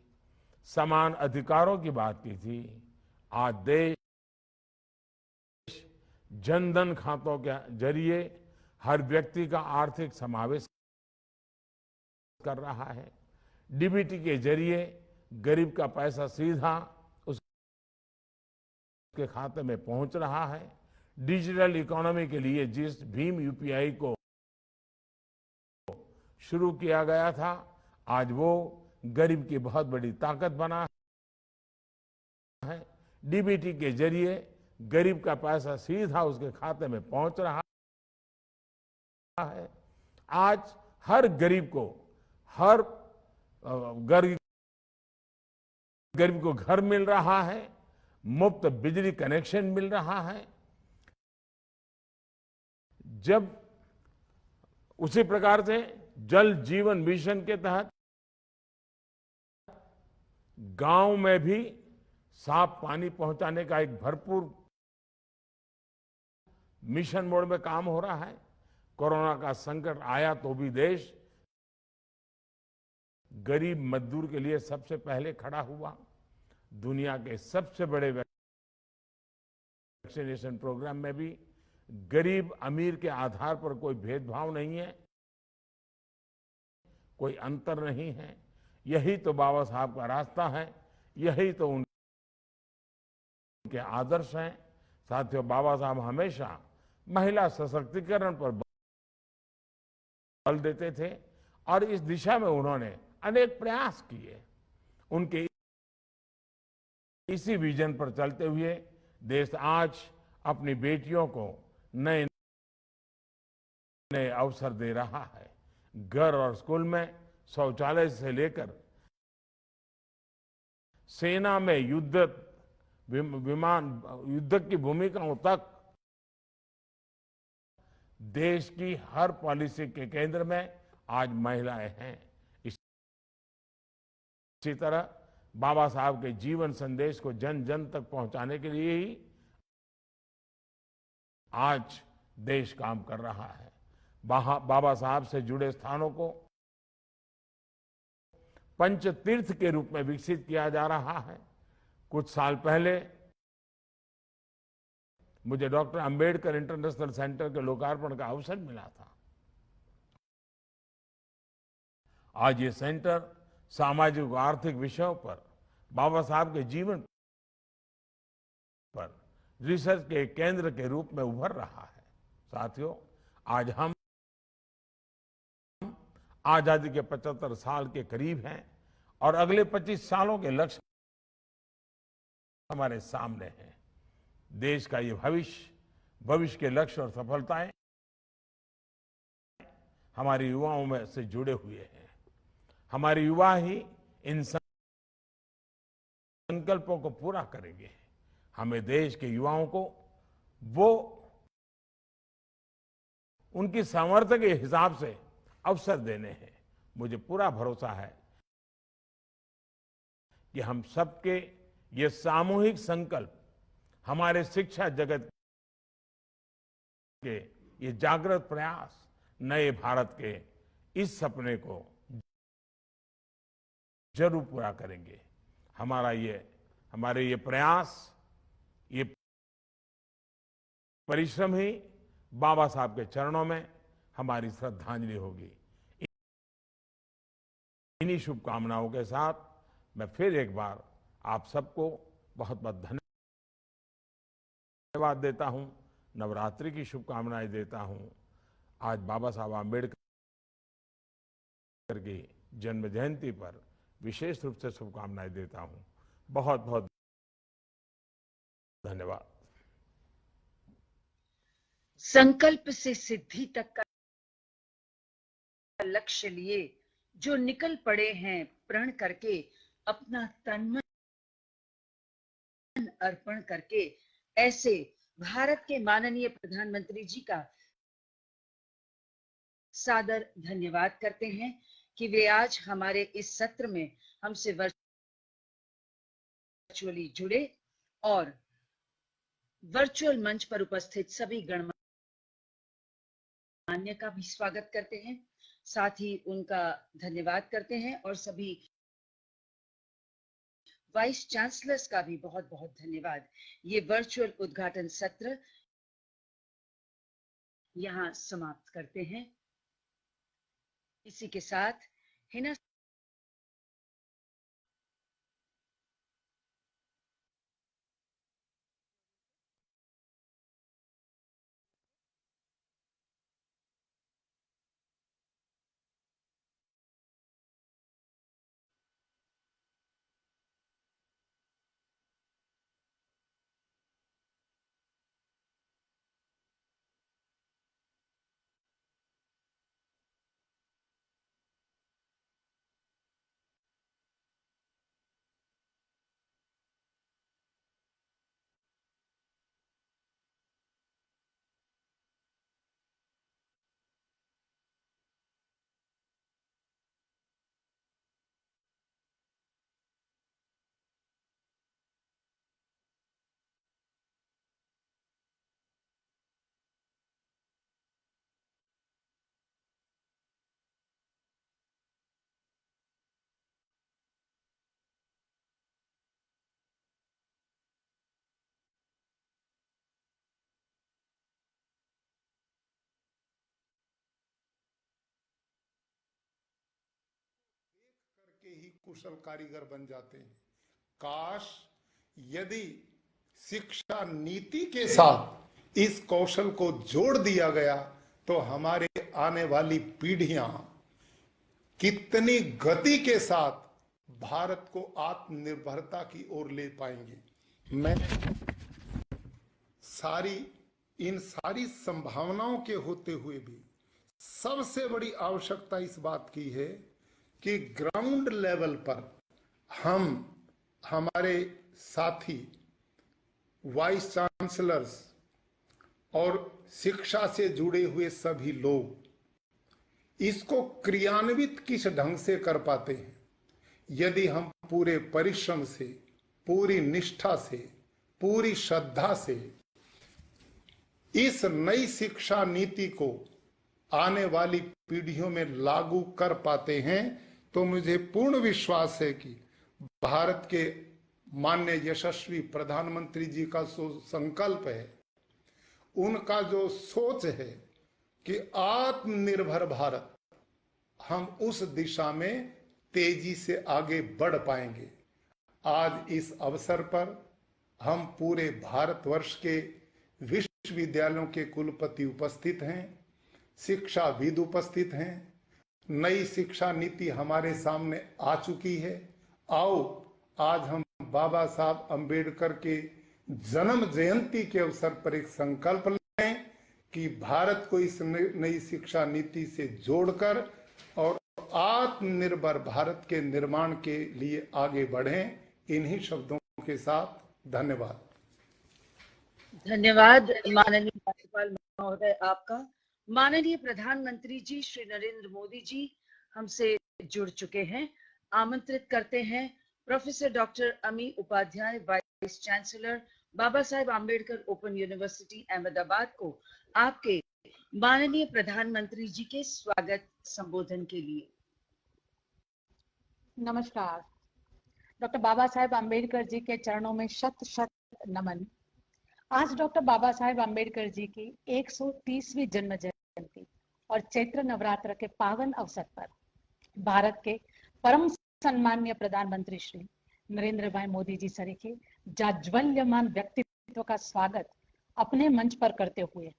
समान अधिकारों की बात की थी। आज देश जनधन खातों के जरिए हर व्यक्ति का आर्थिक समावेश कर रहा है। डीबीटी के जरिए गरीब का पैसा सीधा उसके खाते में पहुंच रहा है। डिजिटल इकोनॉमी के लिए जिस भीम यूपीआई को शुरू किया गया था, आज वो गरीब की बहुत बड़ी ताकत बना है। डीबीटी के जरिए गरीब का पैसा सीधा उसके खाते में पहुंच रहा है। आज हर गरीब को गरीब को घर मिल रहा है, मुफ्त बिजली कनेक्शन मिल रहा है। जब उसी प्रकार से जल जीवन मिशन के तहत गांव में भी साफ पानी पहुंचाने का एक भरपूर मिशन मोड में काम हो रहा है। कोरोना का संकट आया तो भी देश गरीब मजदूर के लिए सबसे पहले खड़ा हुआ। दुनिया के सबसे बड़े वैक्सीनेशन प्रोग्राम में भी गरीब अमीर के आधार पर कोई भेदभाव नहीं है, कोई अंतर नहीं है। यही तो बाबा साहब का रास्ता है, यही तो उनके आदर्श हैं। साथियों, बाबा साहब हमेशा महिला सशक्तिकरण पर बल देते थे और इस दिशा में उन्होंने अनेक प्रयास किए। उनके इसी विजन पर चलते हुए देश आज अपनी बेटियों को नए नए अवसर दे रहा है। घर और स्कूल में शौचालय से लेकर सेना में युद्ध की भूमिकाओं तक देश की हर पॉलिसी के केंद्र में आज महिलाएं हैं। इसी तरह बाबा साहब के जीवन संदेश को जन जन तक पहुंचाने के लिए ही आज देश काम कर रहा है। बाबा साहब से जुड़े स्थानों को पंच तीर्थ के रूप में विकसित किया जा रहा है। कुछ साल पहले मुझे डॉक्टर अंबेडकर इंटरनेशनल सेंटर के लोकार्पण का अवसर मिला था। आज ये सेंटर सामाजिक और आर्थिक विषयों पर बाबा साहब के जीवन पर रिसर्च के केंद्र के रूप में उभर रहा है। साथियों, आज हम आजादी के 75 साल के करीब हैं और अगले 25 सालों के लक्ष्य हमारे सामने हैं। देश का ये भविष्य के लक्ष्य और सफलताएं हमारे युवाओं में से जुड़े हुए हैं। हमारे युवा ही इन संकल्पों को पूरा करेंगे। हमें देश के युवाओं को वो उनकी सामर्थ्य के हिसाब से अवसर देने हैं। मुझे पूरा भरोसा है कि हम सबके ये सामूहिक संकल्प हमारे शिक्षा जगत के ये जागृत प्रयास नए भारत के इस सपने को जरूर पूरा करेंगे। हमारे ये प्रयास, ये परिश्रम ही बाबा साहब के चरणों में हमारी श्रद्धांजलि होगी। इन्हीं शुभकामनाओं के साथ मैं फिर एक बार आप सबको बहुत बहुत धन्यवाद देता हूं, नवरात्रि की शुभकामनाएं देता हूं। आज बाबा साहब आम्बेडकर की जन्म जयंती पर विशेष रूप से शुभकामनाएं देता हूं। बहुत बहुत धन्यवाद। संकल्प से सिद्धि तक का लक्ष्य लिए जो निकल पड़े हैं प्रण करके, अपना तन मन अर्पण करके, ऐसे भारत के माननीय प्रधानमंत्री जी का सादर धन्यवाद करते हैं कि वे आज हमारे इस सत्र में हमसे वर्चुअली जुड़े और वर्चुअल मंच पर उपस्थित सभी गणमान्य का भी स्वागत करते हैं। साथ ही उनका धन्यवाद करते हैं और सभी वाइस चांसलर्स का भी बहुत बहुत धन्यवाद। ये वर्चुअल उद्घाटन सत्र यहां समाप्त करते हैं। इसी के साथ हिना ही कुशल कारीगर बन जाते हैं। काश यदि शिक्षा नीति के साथ इस कौशल को जोड़ दिया गया तो हमारे आने वाली पीढ़ियां कितनी गति के साथ भारत को आत्मनिर्भरता की ओर ले पाएंगे। मैं इन सारी संभावनाओं के होते हुए भी सबसे बड़ी आवश्यकता इस बात की है कि ग्राउंड लेवल पर हम हमारे साथी वाइस चांसलर्स और शिक्षा से जुड़े हुए सभी लोग इसको क्रियान्वित किस ढंग से कर पाते हैं। यदि हम पूरे परिश्रम से, पूरी निष्ठा से, पूरी श्रद्धा से इस नई शिक्षा नीति को आने वाली पीढ़ियों में लागू कर पाते हैं तो मुझे पूर्ण विश्वास है कि भारत के माननीय यशस्वी प्रधानमंत्री जी का जो संकल्प है, उनका जो सोच है कि आत्मनिर्भर भारत, हम उस दिशा में तेजी से आगे बढ़ पाएंगे। आज इस अवसर पर हम पूरे भारतवर्ष के विश्वविद्यालयों के कुलपति उपस्थित हैं, शिक्षाविद उपस्थित हैं। नई शिक्षा नीति हमारे सामने आ चुकी है। आओ आज हम बाबा साहब अंबेडकर के जन्म जयंती के अवसर पर एक संकल्प लें कि भारत को इस नई शिक्षा नीति से जोड़कर और आत्मनिर्भर भारत के निर्माण के लिए आगे बढ़ें। इन्हीं शब्दों के साथ धन्यवाद। धन्यवाद माननीय राज्यपाल महोदय आपका। माननीय प्रधानमंत्री जी श्री नरेंद्र मोदी जी हमसे जुड़ चुके हैं। आमंत्रित करते हैं प्रोफेसर डॉक्टर अमी Upadhyay, vice chancellor, Baba Saheb Ambedkar open university Ahmedabad को आपके माननीय प्रधानमंत्री जी के स्वागत संबोधन के लिए। नमस्कार। डॉक्टर बाबा साहेब आम्बेडकर जी के चरणों में शत शत नमन। आज डॉक्टर बाबा साहेब आम्बेडकर जी की 130वीं जन्म जयंती और चैत्र नवरात्र के पावन अवसर पर भारत के परम सम्माननीय प्रधानमंत्री श्री नरेंद्र भाई मोदी जी सरीखे जाज्वल्यमान व्यक्तित्व का स्वागत अपने मंच पर करते हुए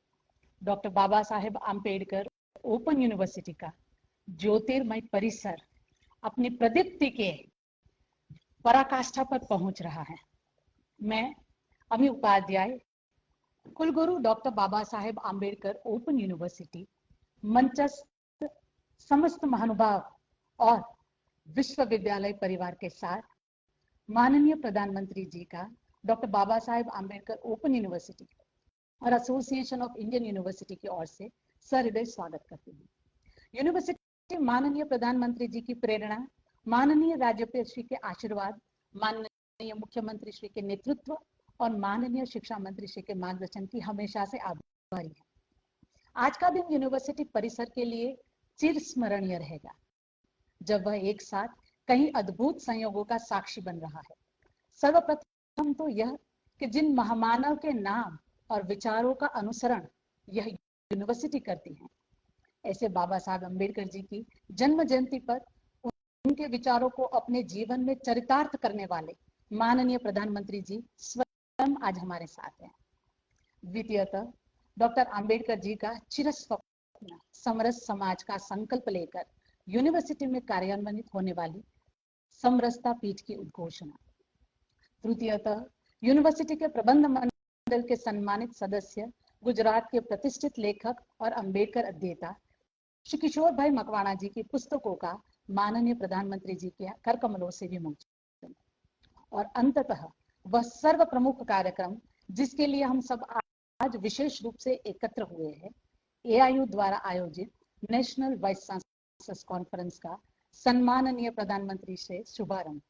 doctor Baba Saheb Ambedkar open university का ज्योतिर्मय परिसर अपनी प्रदीप्ति के पराकाष्ठा पर पहुंच रहा है। मैं अमी उपाध्याय, कुलगुरु doctor Baba Saheb Ambedkar open university, मंचस्थ समस्त महानुभाव और विश्वविद्यालय परिवार के साथ माननीय प्रधानमंत्री जी का doctor Baba Saheb Ambedkar open university और एसोसिएशन ऑफ इंडियन यूनिवर्सिटी की ओर से सहृदय स्वागत करती हूँ। यूनिवर्सिटी माननीय प्रधानमंत्री जी की प्रेरणा, माननीय राज्यपाल श्री के आशीर्वाद, माननीय मुख्यमंत्री श्री के नेतृत्व और माननीय शिक्षा मंत्री श्री के मार्गदर्शन की हमेशा से आभारी है। आज का दिन यूनिवर्सिटी परिसर के लिए चिरस्मरणीय रहेगा, जब वह एक साथ कई अद्भुत संयोगों का साक्षी बन रहा है। सर्वप्रथम तो यह कि जिन महामानव के नाम और विचारों का अनुसरण यह यूनिवर्सिटी करती है, ऐसे बाबा साहब अम्बेडकर जी की जन्म जयंती पर उनके विचारों को अपने जीवन में चरितार्थ करने वाले माननीय प्रधानमंत्री जी स्वयं आज हमारे साथ हैं। द्वितीयतः डॉक्टर आम्बेडकर जी का चिरस्वप्न समरस समाज का संकल्प लेकर यूनिवर्सिटी में कार्यान्वित होने वाली समरसता पीठ की उद्घोषणा। तृतीयतः यूनिवर्सिटी के प्रबंध मंडल के सम्मानित सदस्य, गुजरात के प्रतिष्ठित लेखक और अम्बेडकर अध्येता श्री किशोर भाई मकवाणा जी की पुस्तकों का माननीय प्रधानमंत्री जी के कर कमलों से विमोचन। और अंततः वह सर्व प्रमुख कार्यक्रम जिसके लिए हम सब आज विशेष रूप से एकत्र हुए हैं, AIU द्वारा आयोजित नेशनल वाइस चांसलर्स कॉन्फ्रेंस का सम्माननीय प्रधानमंत्री से शुभारंभ।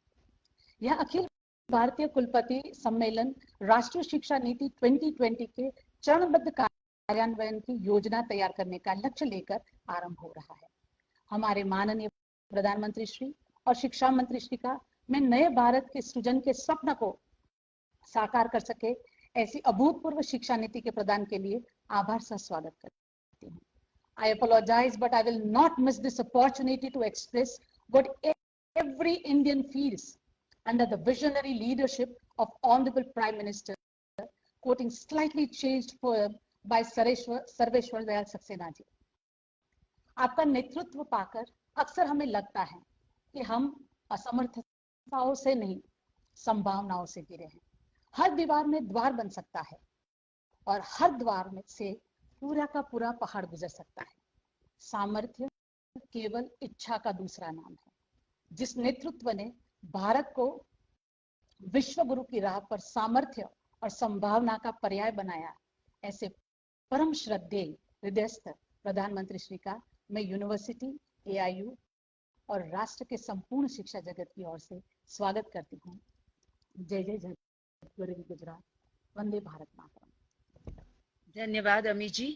यह अखिल भारतीय कुलपति सम्मेलन राष्ट्रीय शिक्षा नीति 2020 के चरणबद्ध कार्यान्वयन की योजना तैयार करने का लक्ष्य लेकर आरंभ हो रहा है। हमारे माननीय प्रधानमंत्री श्री और शिक्षा मंत्री श्री का मैं नए भारत के सृजन के स्वप्न को साकार कर सके ऐसी अभूतपूर्व शिक्षा नीति के प्रदान के लिए आभार से स्वागत करती हूँ। I apologize, but I will not miss this opportunity to express what every Indian feels under the visionary leadership of Honorable Prime Minister, quoting slightly changed poem by Sarveshwar Dayal Saxena ji. आपका नेतृत्व पाकर अक्सर हमें लगता है कि हम असमर्थताओं से नहीं, संभावनाओं से घिरे हैं। हर दीवार में द्वार बन सकता है और हर द्वार में से पूरा का पूरा पहाड़ गुजर सकता है। सामर्थ्य केवल इच्छा का दूसरा नाम है। जिस नेतृत्व ने भारत को विश्व गुरु की राह पर सामर्थ्य और संभावना का पर्याय बनाया, ऐसे परम श्रद्धेय हृदयस्थ प्रधानमंत्री श्री का मैं यूनिवर्सिटी, AIU और राष्ट्र के संपूर्ण शिक्षा जगत की ओर से स्वागत करती हूँ। जय जय जय गरीब गुजरात, वंदे भारत मातरम। धन्यवाद अमी जी।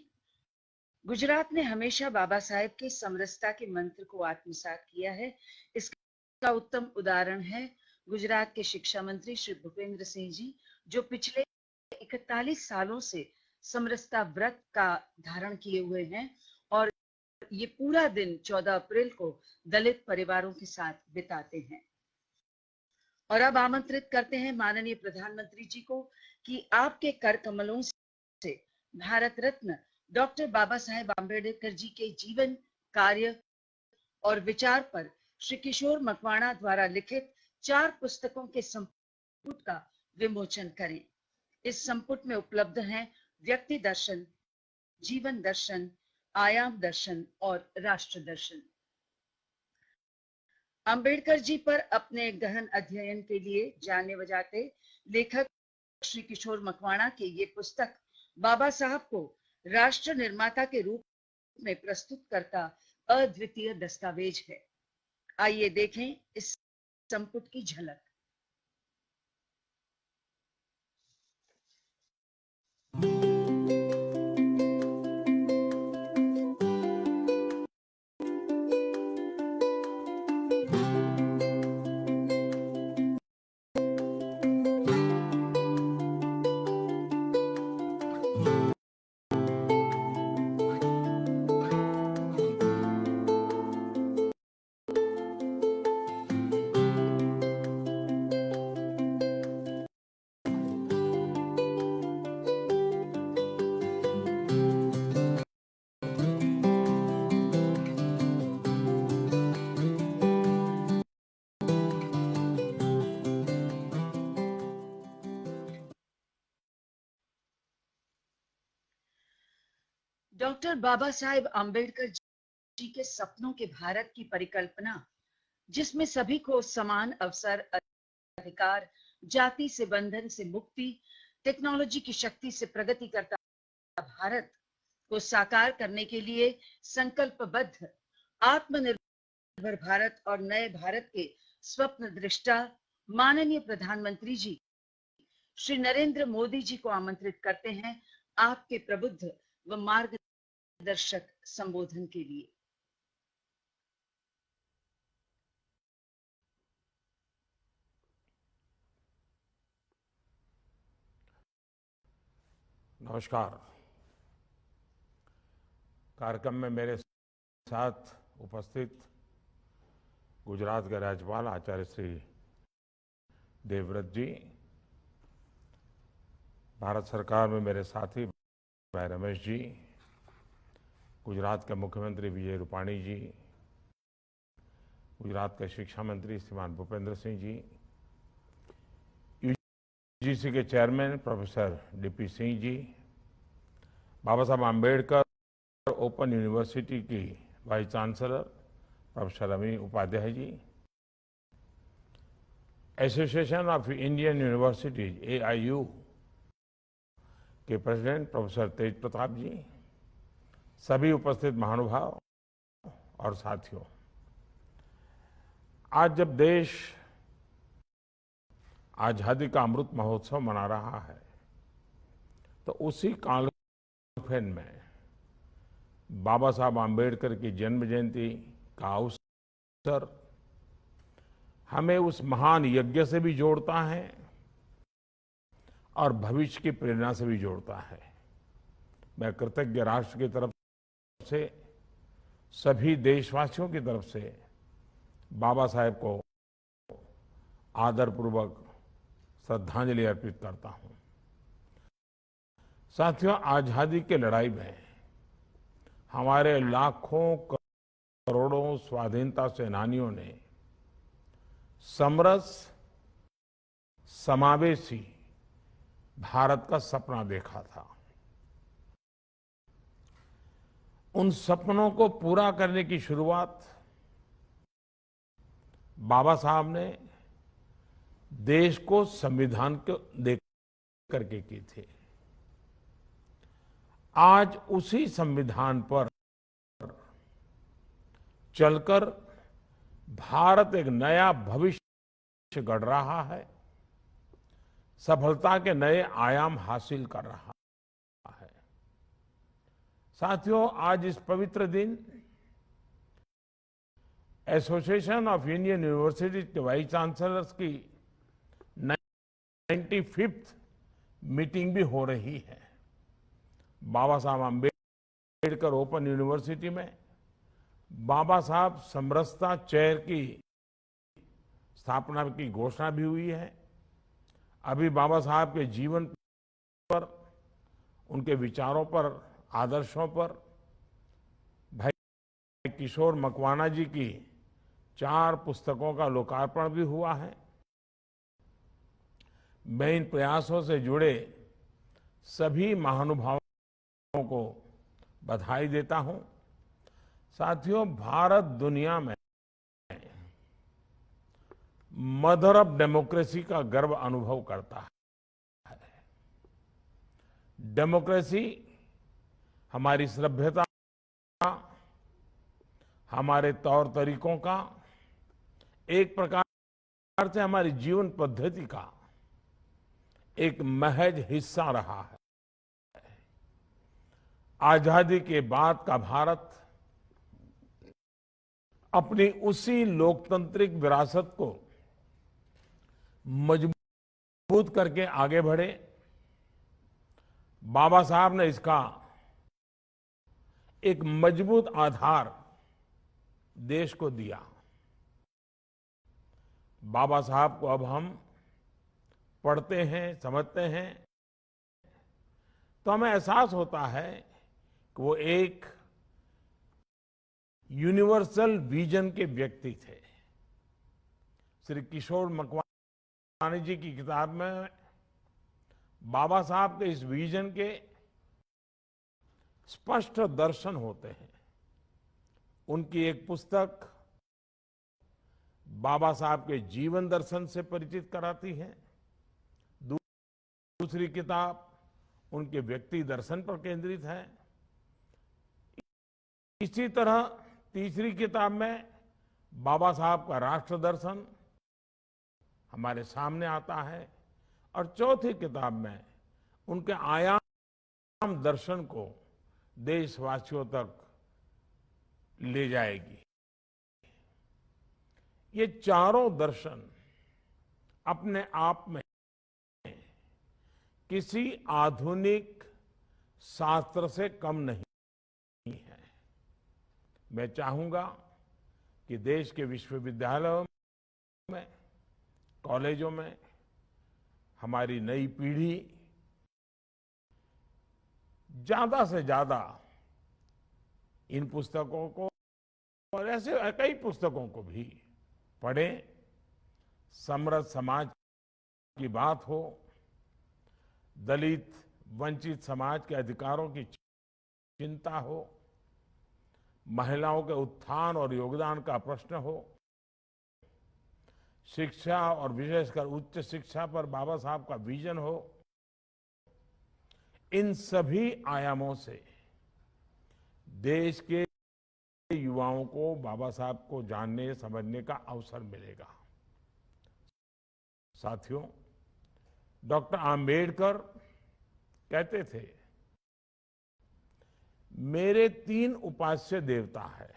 गुजरात ने हमेशा बाबा साहेब के समरसता के मंत्र को आत्मसात किया है। इसका उत्तम उदाहरण है गुजरात के शिक्षा मंत्री श्री भूपेंद्र सिंह जी, जो पिछले 41 सालों से समरसता व्रत का धारण किए हुए हैं और ये पूरा दिन 14 अप्रैल को दलित परिवारों के साथ बिताते हैं। और अब आमंत्रित करते हैं माननीय प्रधानमंत्री जी को कि आपके कर कमलों से भारत रत्न डॉक्टर बाबा साहेब आम्बेडकर जी के जीवन, कार्य और विचार पर श्री किशोर मकवाणा द्वारा लिखित 4 पुस्तकों के संपुट का विमोचन करें। इस संपुट में उपलब्ध हैं व्यक्ति दर्शन, जीवन दर्शन, आयाम दर्शन और राष्ट्र दर्शन। अंबेडकर जी पर अपने गहन अध्ययन के लिए जाने बजाते लेखक श्री किशोर मकवाणा के ये पुस्तक बाबा साहब को राष्ट्र निर्माता के रूप में प्रस्तुत करता अद्वितीय दस्तावेज है। आइए देखें इस संपुट की झलक। डॉक्टर बाबा साहेब आम्बेडकर जी के सपनों के भारत की परिकल्पना, जिसमें सभी को समान अवसर, अधिकार, जाति से बंधन से मुक्ति, टेक्नोलॉजी की शक्ति से प्रगति करता भारत को साकार करने के लिए संकल्पबद्ध आत्मनिर्भर भारत और नए भारत के स्वप्न दृष्टा माननीय प्रधानमंत्री जी श्री नरेंद्र मोदी जी को आमंत्रित करते हैं आपके प्रबुद्ध व मार्गदर्शक संबोधन के लिए। नमस्कार। कार्यक्रम में मेरे साथ उपस्थित गुजरात के राज्यपाल आचार्य श्री देवव्रत जी, भारत सरकार में मेरे साथी भाई रमेश जी, गुजरात के मुख्यमंत्री विजय रूपाणी जी, गुजरात के शिक्षा मंत्री श्रीमान भूपेंद्र सिंह जी, UGC के chairman professor DP Singh ji, Baba Saheb Ambedkar open university की vice chancellor professor Ami Upadhyay ji, association of Indian universities AIU के प्रेसिडेंट प्रोफेसर तेज प्रताप जी, सभी उपस्थित महानुभाव और साथियों, आज जब देश आजादी का अमृत महोत्सव मना रहा है, तो उसी कालखंड में बाबा साहब आम्बेडकर की जन्म जयंती का अवसर हमें उस महान यज्ञ से भी जोड़ता है और भविष्य की प्रेरणा से भी जोड़ता है। मैं कृतज्ञ राष्ट्र की तरफ से, सभी देशवासियों की तरफ से बाबा साहेब को आदरपूर्वक श्रद्धांजलि अर्पित करता हूं। साथियों, आजादी की लड़ाई में हमारे लाखों करोड़ों स्वाधीनता सेनानियों ने समरस समावेशी भारत का सपना देखा था। उन सपनों को पूरा करने की शुरुआत बाबा साहब ने देश को संविधान को दे करके की थी। आज उसी संविधान पर चलकर भारत एक नया भविष्य गढ़ रहा है, सफलता के नए आयाम हासिल कर रहा है। साथियों, आज इस पवित्र दिन एसोसिएशन ऑफ इंडियन यूनिवर्सिटीज के वाइस चांसलर्स की 95th मीटिंग भी हो रही है। बाबा साहब अम्बेडकर ओपन यूनिवर्सिटी में बाबा साहब समरसता चेयर की स्थापना की घोषणा भी हुई है। अभी बाबा साहब के जीवन पर, उनके विचारों पर, आदर्शों पर भाई किशोर मकवाना जी की 4 पुस्तकों का लोकार्पण भी हुआ है। मैं इन प्रयासों से जुड़े सभी महानुभावों को बधाई देता हूं। साथियों, भारत दुनिया में मदर ऑफ डेमोक्रेसी का गर्व अनुभव करता है। डेमोक्रेसी हमारी सभ्यता, हमारे तौर तरीकों का, एक प्रकार से हमारी जीवन पद्धति का एक महज हिस्सा रहा है। आजादी के बाद का भारत अपनी उसी लोकतांत्रिक विरासत को मजबूत करके आगे बढ़े। बाबा साहब ने इसका एक मजबूत आधार देश को दिया। बाबा साहब को अब हम पढ़ते हैं, समझते हैं, तो हमें एहसास होता है कि वो एक यूनिवर्सल विजन के व्यक्ति थे। श्री किशोर मकवाना जी की किताब में बाबा साहब के इस विजन के स्पष्ट दर्शन होते हैं। उनकी एक पुस्तक बाबा साहब के जीवन दर्शन से परिचित कराती है। दूसरी किताब उनके व्यक्ति दर्शन पर केंद्रित है। इसी तरह तीसरी किताब में बाबा साहब का राष्ट्र दर्शन हमारे सामने आता है और चौथी किताब में उनके आयाम दर्शन को देशवासियों तक ले जाएगी। ये चारों दर्शन अपने आप में किसी आधुनिक शास्त्र से कम नहीं है। मैं चाहूंगा कि देश के विश्वविद्यालयों में, कॉलेजों में हमारी नई पीढ़ी ज्यादा से ज्यादा इन पुस्तकों को और ऐसे कई पुस्तकों को भी पढ़े। समृद्ध समाज की बात हो, दलित वंचित समाज के अधिकारों की चिंता हो, महिलाओं के उत्थान और योगदान का प्रश्न हो, शिक्षा और विशेषकर उच्च शिक्षा पर बाबा साहब का विजन हो, इन सभी आयामों से देश के युवाओं को बाबा साहब को जानने समझने का अवसर मिलेगा। साथियों, डॉक्टर आम्बेडकर कहते थे, मेरे 3 उपास्य देवता है,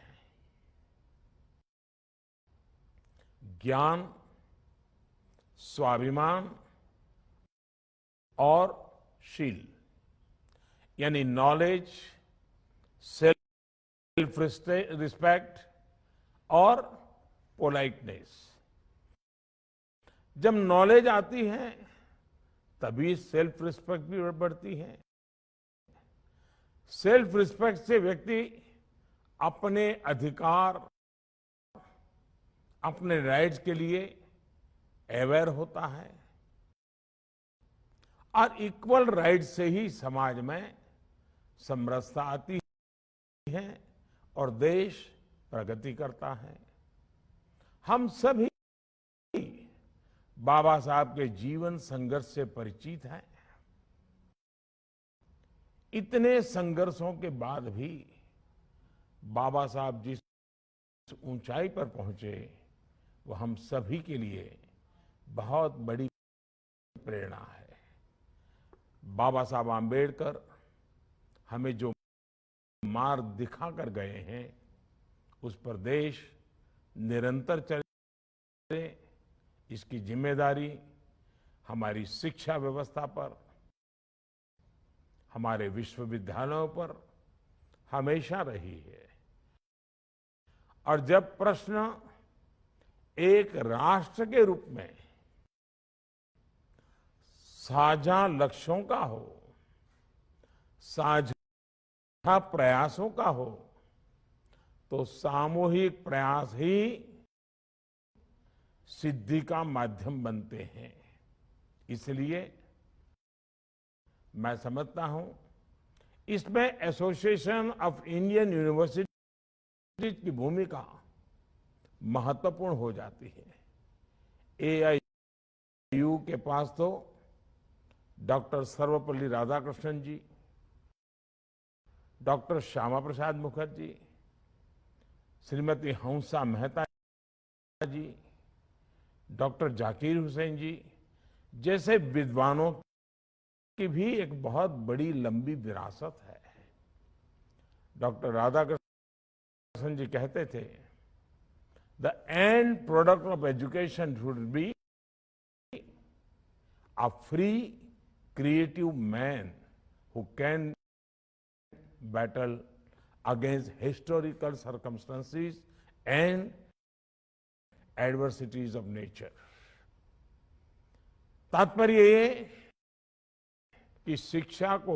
ज्ञान, स्वाभिमान और शील, यानी नॉलेज, सेल्फ रिस्पेक्ट और पोलाइटनेस। जब नॉलेज आती है तभी सेल्फ रिस्पेक्ट भी बढ़ती है। सेल्फ रिस्पेक्ट से व्यक्ति अपने अधिकार, अपने राइट्स के लिए अवेयर होता है और इक्वल राइट से ही समाज में समरसता आती है और देश प्रगति करता है। हम सभी बाबा साहब के जीवन संघर्ष से परिचित हैं। इतने संघर्षों के बाद भी बाबा साहब जिस ऊंचाई पर पहुंचे वो हम सभी के लिए बहुत बड़ी प्रेरणा है। बाबा साहब आम्बेडकर हमें जो मार्ग दिखा कर गए हैं उस पर देश निरंतर चले, इसकी जिम्मेदारी हमारी शिक्षा व्यवस्था पर, हमारे विश्वविद्यालयों पर हमेशा रही है। और जब प्रश्न एक राष्ट्र के रूप में साझा लक्ष्यों का हो, साझा प्रयासों का हो, तो सामूहिक प्रयास ही सिद्धि का माध्यम बनते हैं। इसलिए मैं समझता हूं इसमें एसोसिएशन ऑफ इंडियन यूनिवर्सिटी की भूमिका महत्वपूर्ण हो जाती है। एआईयू के पास तो डॉक्टर सर्वपल्ली राधाकृष्णन जी, डॉक्टर श्यामा प्रसाद मुखर्जी, श्रीमती हंसा मेहता जी, डॉक्टर जाकिर हुसैन जी जैसे विद्वानों की भी एक बहुत बड़ी लंबी विरासत है। डॉक्टर राधाकृष्णन जी कहते थे, the end product of education should be a free creative man who can battle against historical circumstances and adversities of nature. तात्पर्य ये कि शिक्षा को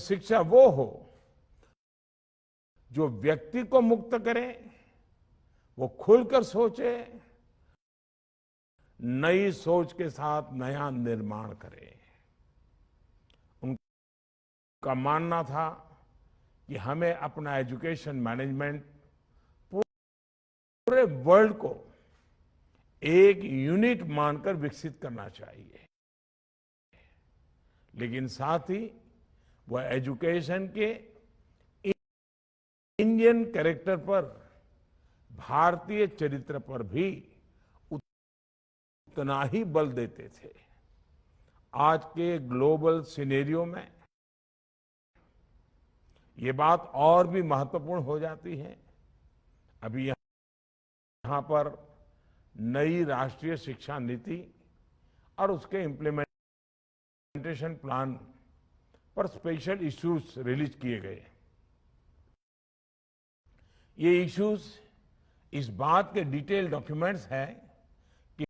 शिक्षा वो हो जो व्यक्ति को मुक्त करे, वो खुलकर सोचे, नई सोच के साथ नया निर्माण करे। उनका मानना था कि हमें अपना एजुकेशन मैनेजमेंट पूरे वर्ल्ड को एक यूनिट मानकर विकसित करना चाहिए, लेकिन साथ ही वह एजुकेशन के इंडियन कैरेक्टर पर, भारतीय चरित्र पर भी उतना ही बल देते थे। आज के ग्लोबल सिनेरियो में ये बात और भी महत्वपूर्ण हो जाती है। अभी यहां पर नई राष्ट्रीय शिक्षा नीति और उसके इम्प्लीमेंटेशन प्लान पर स्पेशल इश्यूज रिलीज किए गए। ये इश्यूज इस बात के डिटेल डॉक्यूमेंट्स हैं कि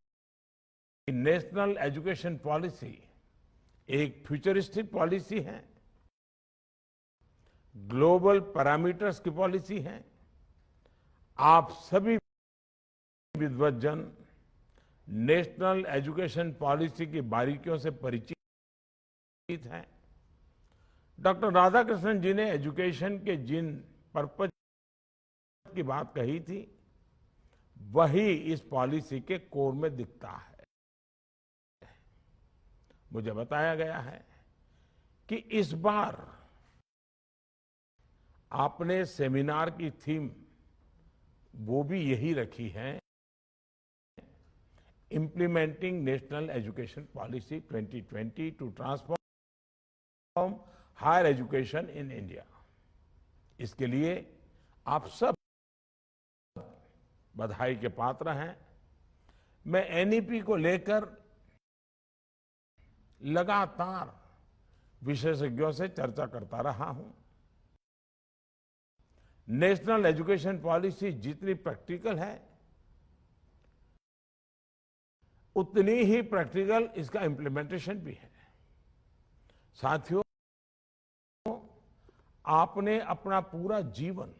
नेशनल एजुकेशन पॉलिसी एक फ्यूचरिस्टिक पॉलिसी है, ग्लोबल पैरामीटर्स की पॉलिसी है। आप सभी विद्वज्जन नेशनल एजुकेशन पॉलिसी की बारीकियों से परिचित हैं। डॉक्टर राधाकृष्णन जी ने एजुकेशन के जिन पर्पज की बात कही थी वही इस पॉलिसी के कोर में दिखता है। मुझे बताया गया है कि इस बार आपने सेमिनार की थीम वो भी यही रखी है, implementing national education policy 2020 to transform higher education in India. इसके लिए आप सब बधाई के पात्र हैं। मैं एनईपी को लेकर लगातार विशेषज्ञों से चर्चा करता रहा हूं। नेशनल एजुकेशन पॉलिसी जितनी प्रैक्टिकल है उतनी ही प्रैक्टिकल इसका इम्प्लीमेंटेशन भी है। साथियों, आपने अपना पूरा जीवन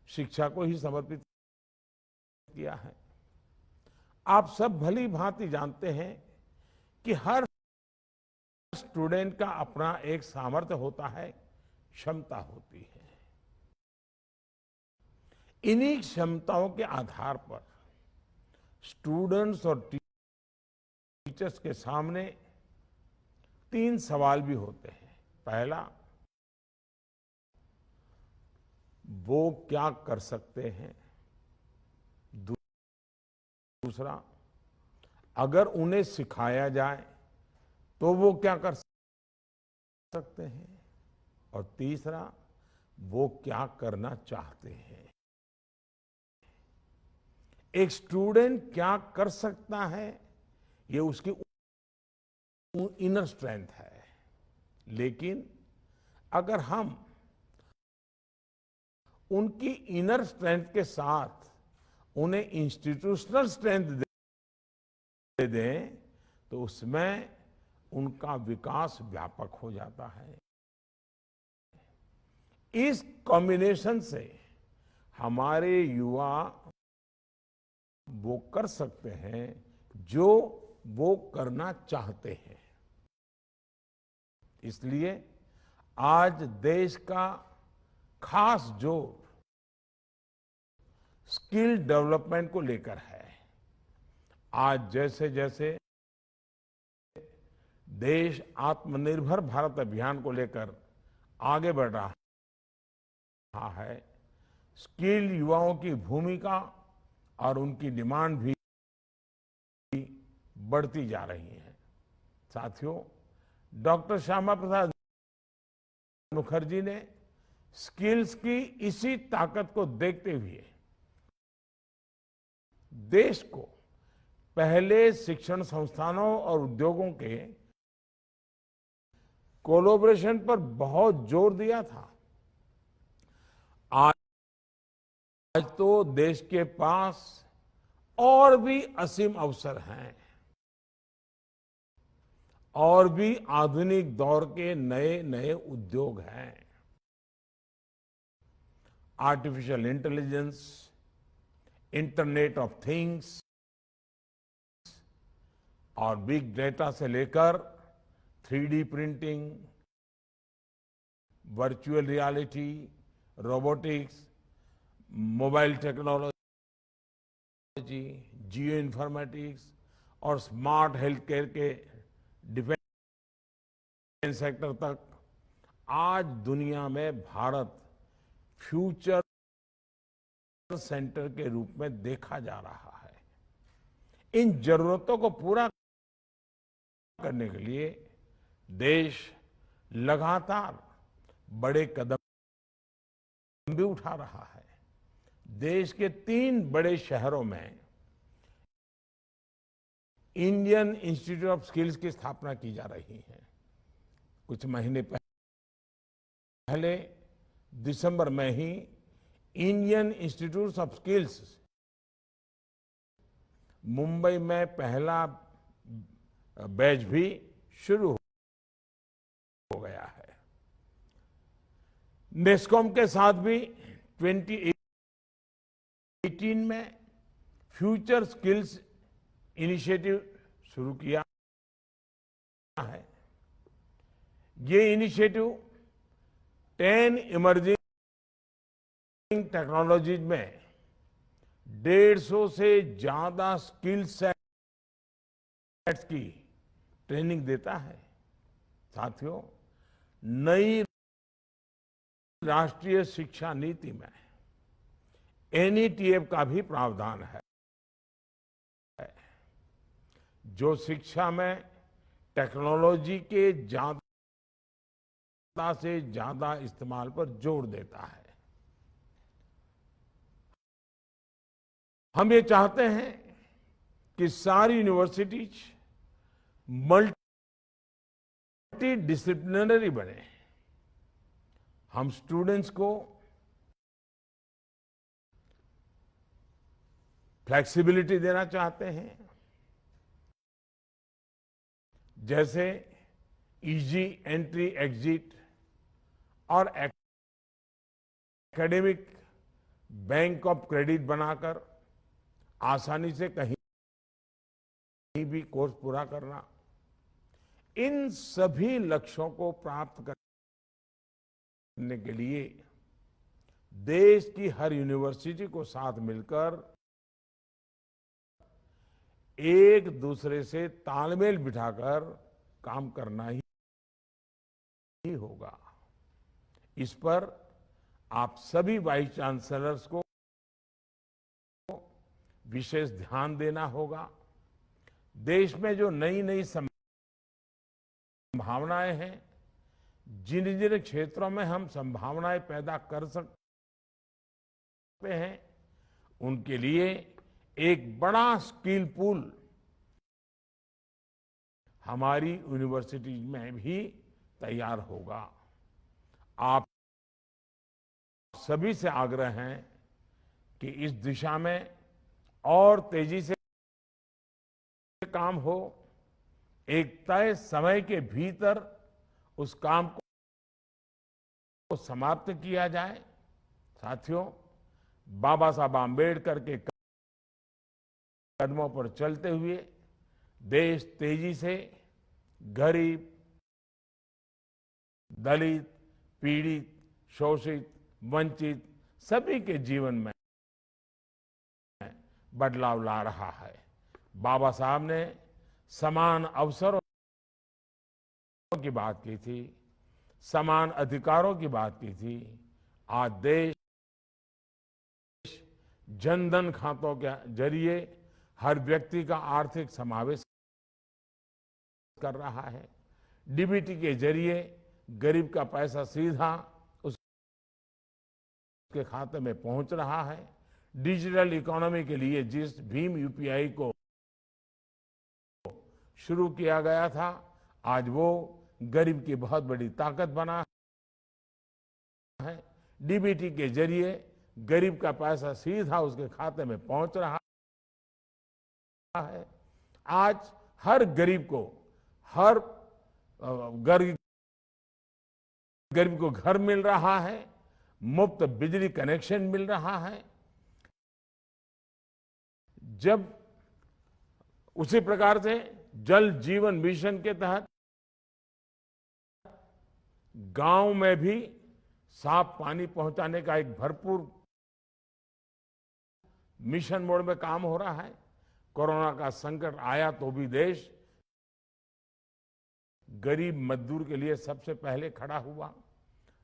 शिक्षा को ही समर्पित किया है। आप सब भली भांति जानते हैं कि हर स्टूडेंट का अपना एक सामर्थ्य होता है, क्षमता होती है। इन्हीं क्षमताओं के आधार पर स्टूडेंट्स और टीचर्स के सामने 3 सवाल भी होते हैं। पहला, वो क्या कर सकते हैं। दूसरा, अगर उन्हें सिखाया जाए तो वो क्या कर सकते हैं। और तीसरा, वो क्या करना चाहते हैं। एक स्टूडेंट क्या कर सकता है, ये उसकी इनर स्ट्रेंथ है। लेकिन अगर हम उनकी इनर स्ट्रेंथ के साथ उन्हें इंस्टीट्यूशनल स्ट्रेंथ दे दें तो उसमें उनका विकास व्यापक हो जाता है। इस कॉम्बिनेशन से हमारे युवा वो कर सकते हैं जो वो करना चाहते हैं। इसलिए आज देश का खास जोर स्किल डेवलपमेंट को लेकर है। आज जैसे जैसे देश आत्मनिर्भर भारत अभियान को लेकर आगे बढ़ रहा है, स्किल युवाओं की भूमिका और उनकी डिमांड भी बढ़ती जा रही है। साथियों, डॉक्टर श्यामा प्रसाद मुखर्जी ने स्किल्स की इसी ताकत को देखते हुए देश को पहले शिक्षण संस्थानों और उद्योगों के कोलैबोरेशन पर बहुत जोर दिया था। आज तो देश के पास और भी असीम अवसर हैं और भी आधुनिक दौर के नए नए उद्योग हैं। Artificial intelligence, internet of things और बिग डेटा से लेकर 3D printing, virtual reality, robotics, mobile technology, geo informatics और स्मार्ट हेल्थ केयर के डिफेंस सेक्टर तक आज दुनिया में भारत फ्यूचर सेंटर के रूप में देखा जा रहा है। इन जरूरतों को पूरा करने के लिए देश लगातार बड़े कदम भी उठा रहा है। देश के 3 बड़े शहरों में इंडियन इंस्टीट्यूट ऑफ स्किल्स की स्थापना की जा रही है। कुछ महीने पहले दिसंबर में ही Indian institute of skills Mumbai में पहला बैच भी शुरू हो गया है। नेस्कॉम के साथ भी 2018 में फ्यूचर स्किल्स इनिशिएटिव शुरू किया है। ये इनिशिएटिव 10 इमर्जिंग टेक्नोलॉजीज में 150 से ज्यादा स्किल सेट्स की ट्रेनिंग देता है। साथियों, नई राष्ट्रीय शिक्षा नीति में NETF का भी प्रावधान है, जो शिक्षा में टेक्नोलॉजी के ज्यादा से ज्यादा इस्तेमाल पर जोर देता है। हम ये चाहते हैं कि सारी यूनिवर्सिटीज मल्टी डिसिप्लिनरी बने। हम स्टूडेंट्स को फ्लेक्सिबिलिटी देना चाहते हैं, जैसे इजी एंट्री एग्जिट और एकेडमिक बैंक ऑफ क्रेडिट बनाकर आसानी से कहीं भी कोर्स पूरा करना, इन सभी लक्ष्यों को प्राप्त करने के लिए देश की हर यूनिवर्सिटी को साथ मिलकर एक दूसरे से तालमेल बिठाकर काम करना ही होगा। इस पर आप सभी वाइस चांसलर्स को विशेष ध्यान देना होगा। देश में जो नई नई संभावनाएं हैं, जिन जिन क्षेत्रों में हम संभावनाएं पैदा कर सकते हैं, उनके लिए एक बड़ा स्किल पूल हमारी यूनिवर्सिटी में भी तैयार होगा। आप सभी से आग्रह है कि इस दिशा में और तेजी से काम हो, एक तय समय के भीतर उस काम को समाप्त किया जाए। साथियों, बाबा साहब आम्बेडकर के कदमों पर चलते हुए देश तेजी से गरीब, दलित, पीड़ित, शोषित, वंचित सभी के जीवन में बदलाव ला रहा है। बाबा साहब ने समान अवसरों की बात की थी, समान अधिकारों की बात की थी। आज देश जनधन खातों के जरिए हर व्यक्ति का आर्थिक समावेश कर रहा है। डीबीटी के जरिए गरीब का पैसा सीधा उसके खाते में पहुंच रहा है। डिजिटल इकोनॉमी के लिए जिस भीम यूपीआई को शुरू किया गया था, आज वो गरीब की बहुत बड़ी ताकत बना है। डीबीटी के जरिए गरीब का पैसा सीधा उसके खाते में पहुंच रहा है। आज हर गरीब को गरीब को घर मिल रहा है, मुफ्त बिजली कनेक्शन मिल रहा है। जब उसी प्रकार से जल जीवन मिशन के तहत गांव में भी साफ पानी पहुंचाने का एक भरपूर मिशन मोड में काम हो रहा है। कोरोना का संकट आया तो भी देश गरीब मजदूर के लिए सबसे पहले खड़ा हुआ।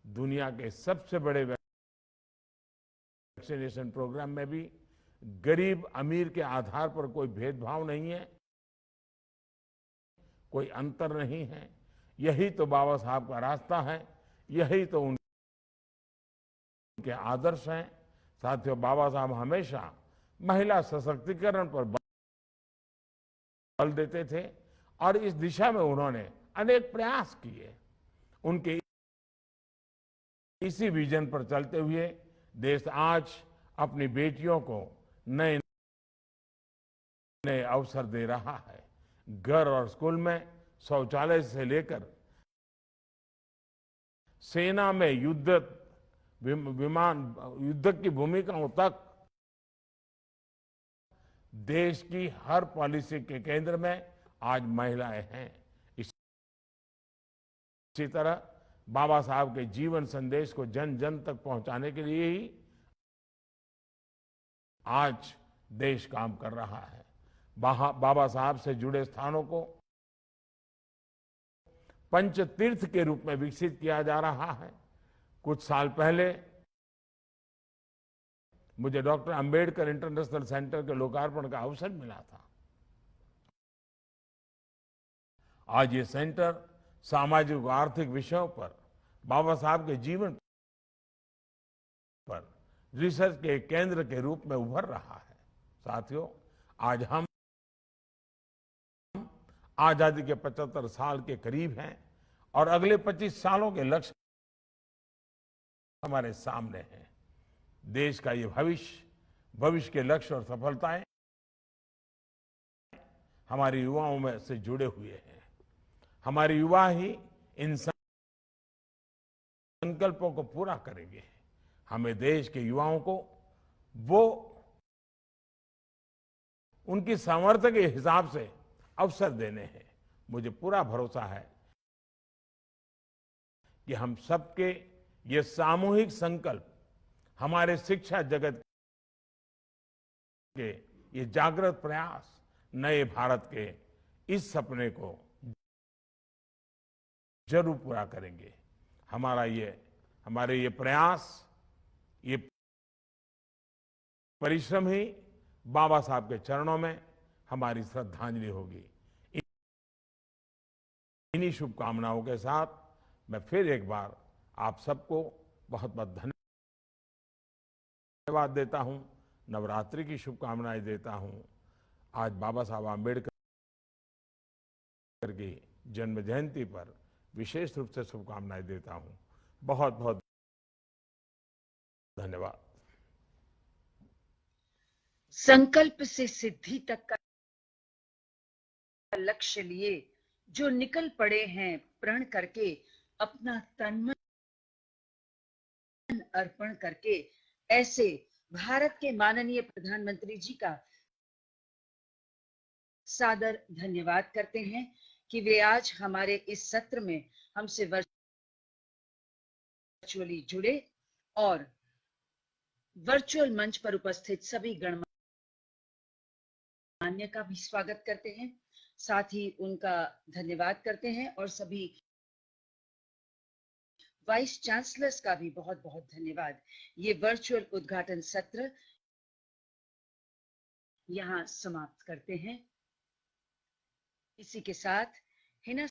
दुनिया के सबसे बड़े वैक्सीनेशन प्रोग्राम में भी गरीब अमीर के आधार पर कोई भेदभाव नहीं है, कोई अंतर नहीं है। यही तो बाबा साहब का रास्ता है, यही तो उनके आदर्श हैं। साथियों, बाबा साहब हमेशा महिला सशक्तिकरण पर बल देते थे और इस दिशा में उन्होंने अनेक प्रयास किए। उनके इसी विजन पर चलते हुए देश आज अपनी बेटियों को नए नए अवसर दे रहा है। घर और स्कूल में शौचालय से लेकर सेना में युद्ध की भूमिकाओं तक देश की हर पॉलिसी के केंद्र में आज महिलाएं हैं। इसी तरह बाबा साहब के जीवन संदेश को जन जन तक पहुंचाने के लिए ही आज देश काम कर रहा है। बाबा साहब से जुड़े स्थानों को पंच तीर्थ के रूप में विकसित किया जा रहा है। कुछ साल पहले मुझे डॉक्टर अंबेडकर इंटरनेशनल सेंटर के लोकार्पण का अवसर मिला था। आज ये सेंटर सामाजिक और आर्थिक विषयों पर बाबा साहब के जीवन पर रिसर्च के केंद्र के रूप में उभर रहा है। साथियों, आज हम आजादी के 75 साल के करीब हैं और अगले 25 सालों के लक्ष्य हमारे सामने हैं। देश का ये भविष्य के लक्ष्य और सफलताएं हमारे युवाओं में से जुड़े हुए हैं। हमारे युवा ही इन संकल्पों को पूरा करेंगे। हमें देश के युवाओं को वो उनकी सामर्थ्य के हिसाब से अवसर देने हैं। मुझे पूरा भरोसा है कि हम सबके ये सामूहिक संकल्प हमारे शिक्षा जगत के ये जागृत प्रयास नए भारत के इस सपने को जरूर पूरा करेंगे। हमारे ये प्रयास, ये परिश्रम ही बाबा साहब के चरणों में हमारी श्रद्धांजलि होगी। इन्हीं शुभकामनाओं के साथ मैं फिर एक बार आप सबको बहुत बहुत धन्यवाद देता हूं, नवरात्रि की शुभकामनाएं देता हूं। आज बाबा साहब आम्बेडकर की जन्म जयंती पर विशेष रूप से शुभकामनाएं देता हूं। बहुत बहुत धन्यवाद। संकल्प से सिद्धि तक का लक्ष्य लिए जो निकल पड़े हैं प्रण करके, अपना तन मन अर्पण करके, ऐसे भारत के माननीय प्रधानमंत्री जी का सादर धन्यवाद करते हैं कि वे आज हमारे इस सत्र में हमसे वर्चुअली जुड़े और वर्चुअल मंच पर उपस्थित सभी गणमान्य का भी स्वागत करते हैं, साथ ही उनका धन्यवाद करते हैं और सभी वाइस चांसलर्स का भी बहुत बहुत धन्यवाद। ये वर्चुअल उद्घाटन सत्र यहां समाप्त करते हैं। इसी के साथ हिना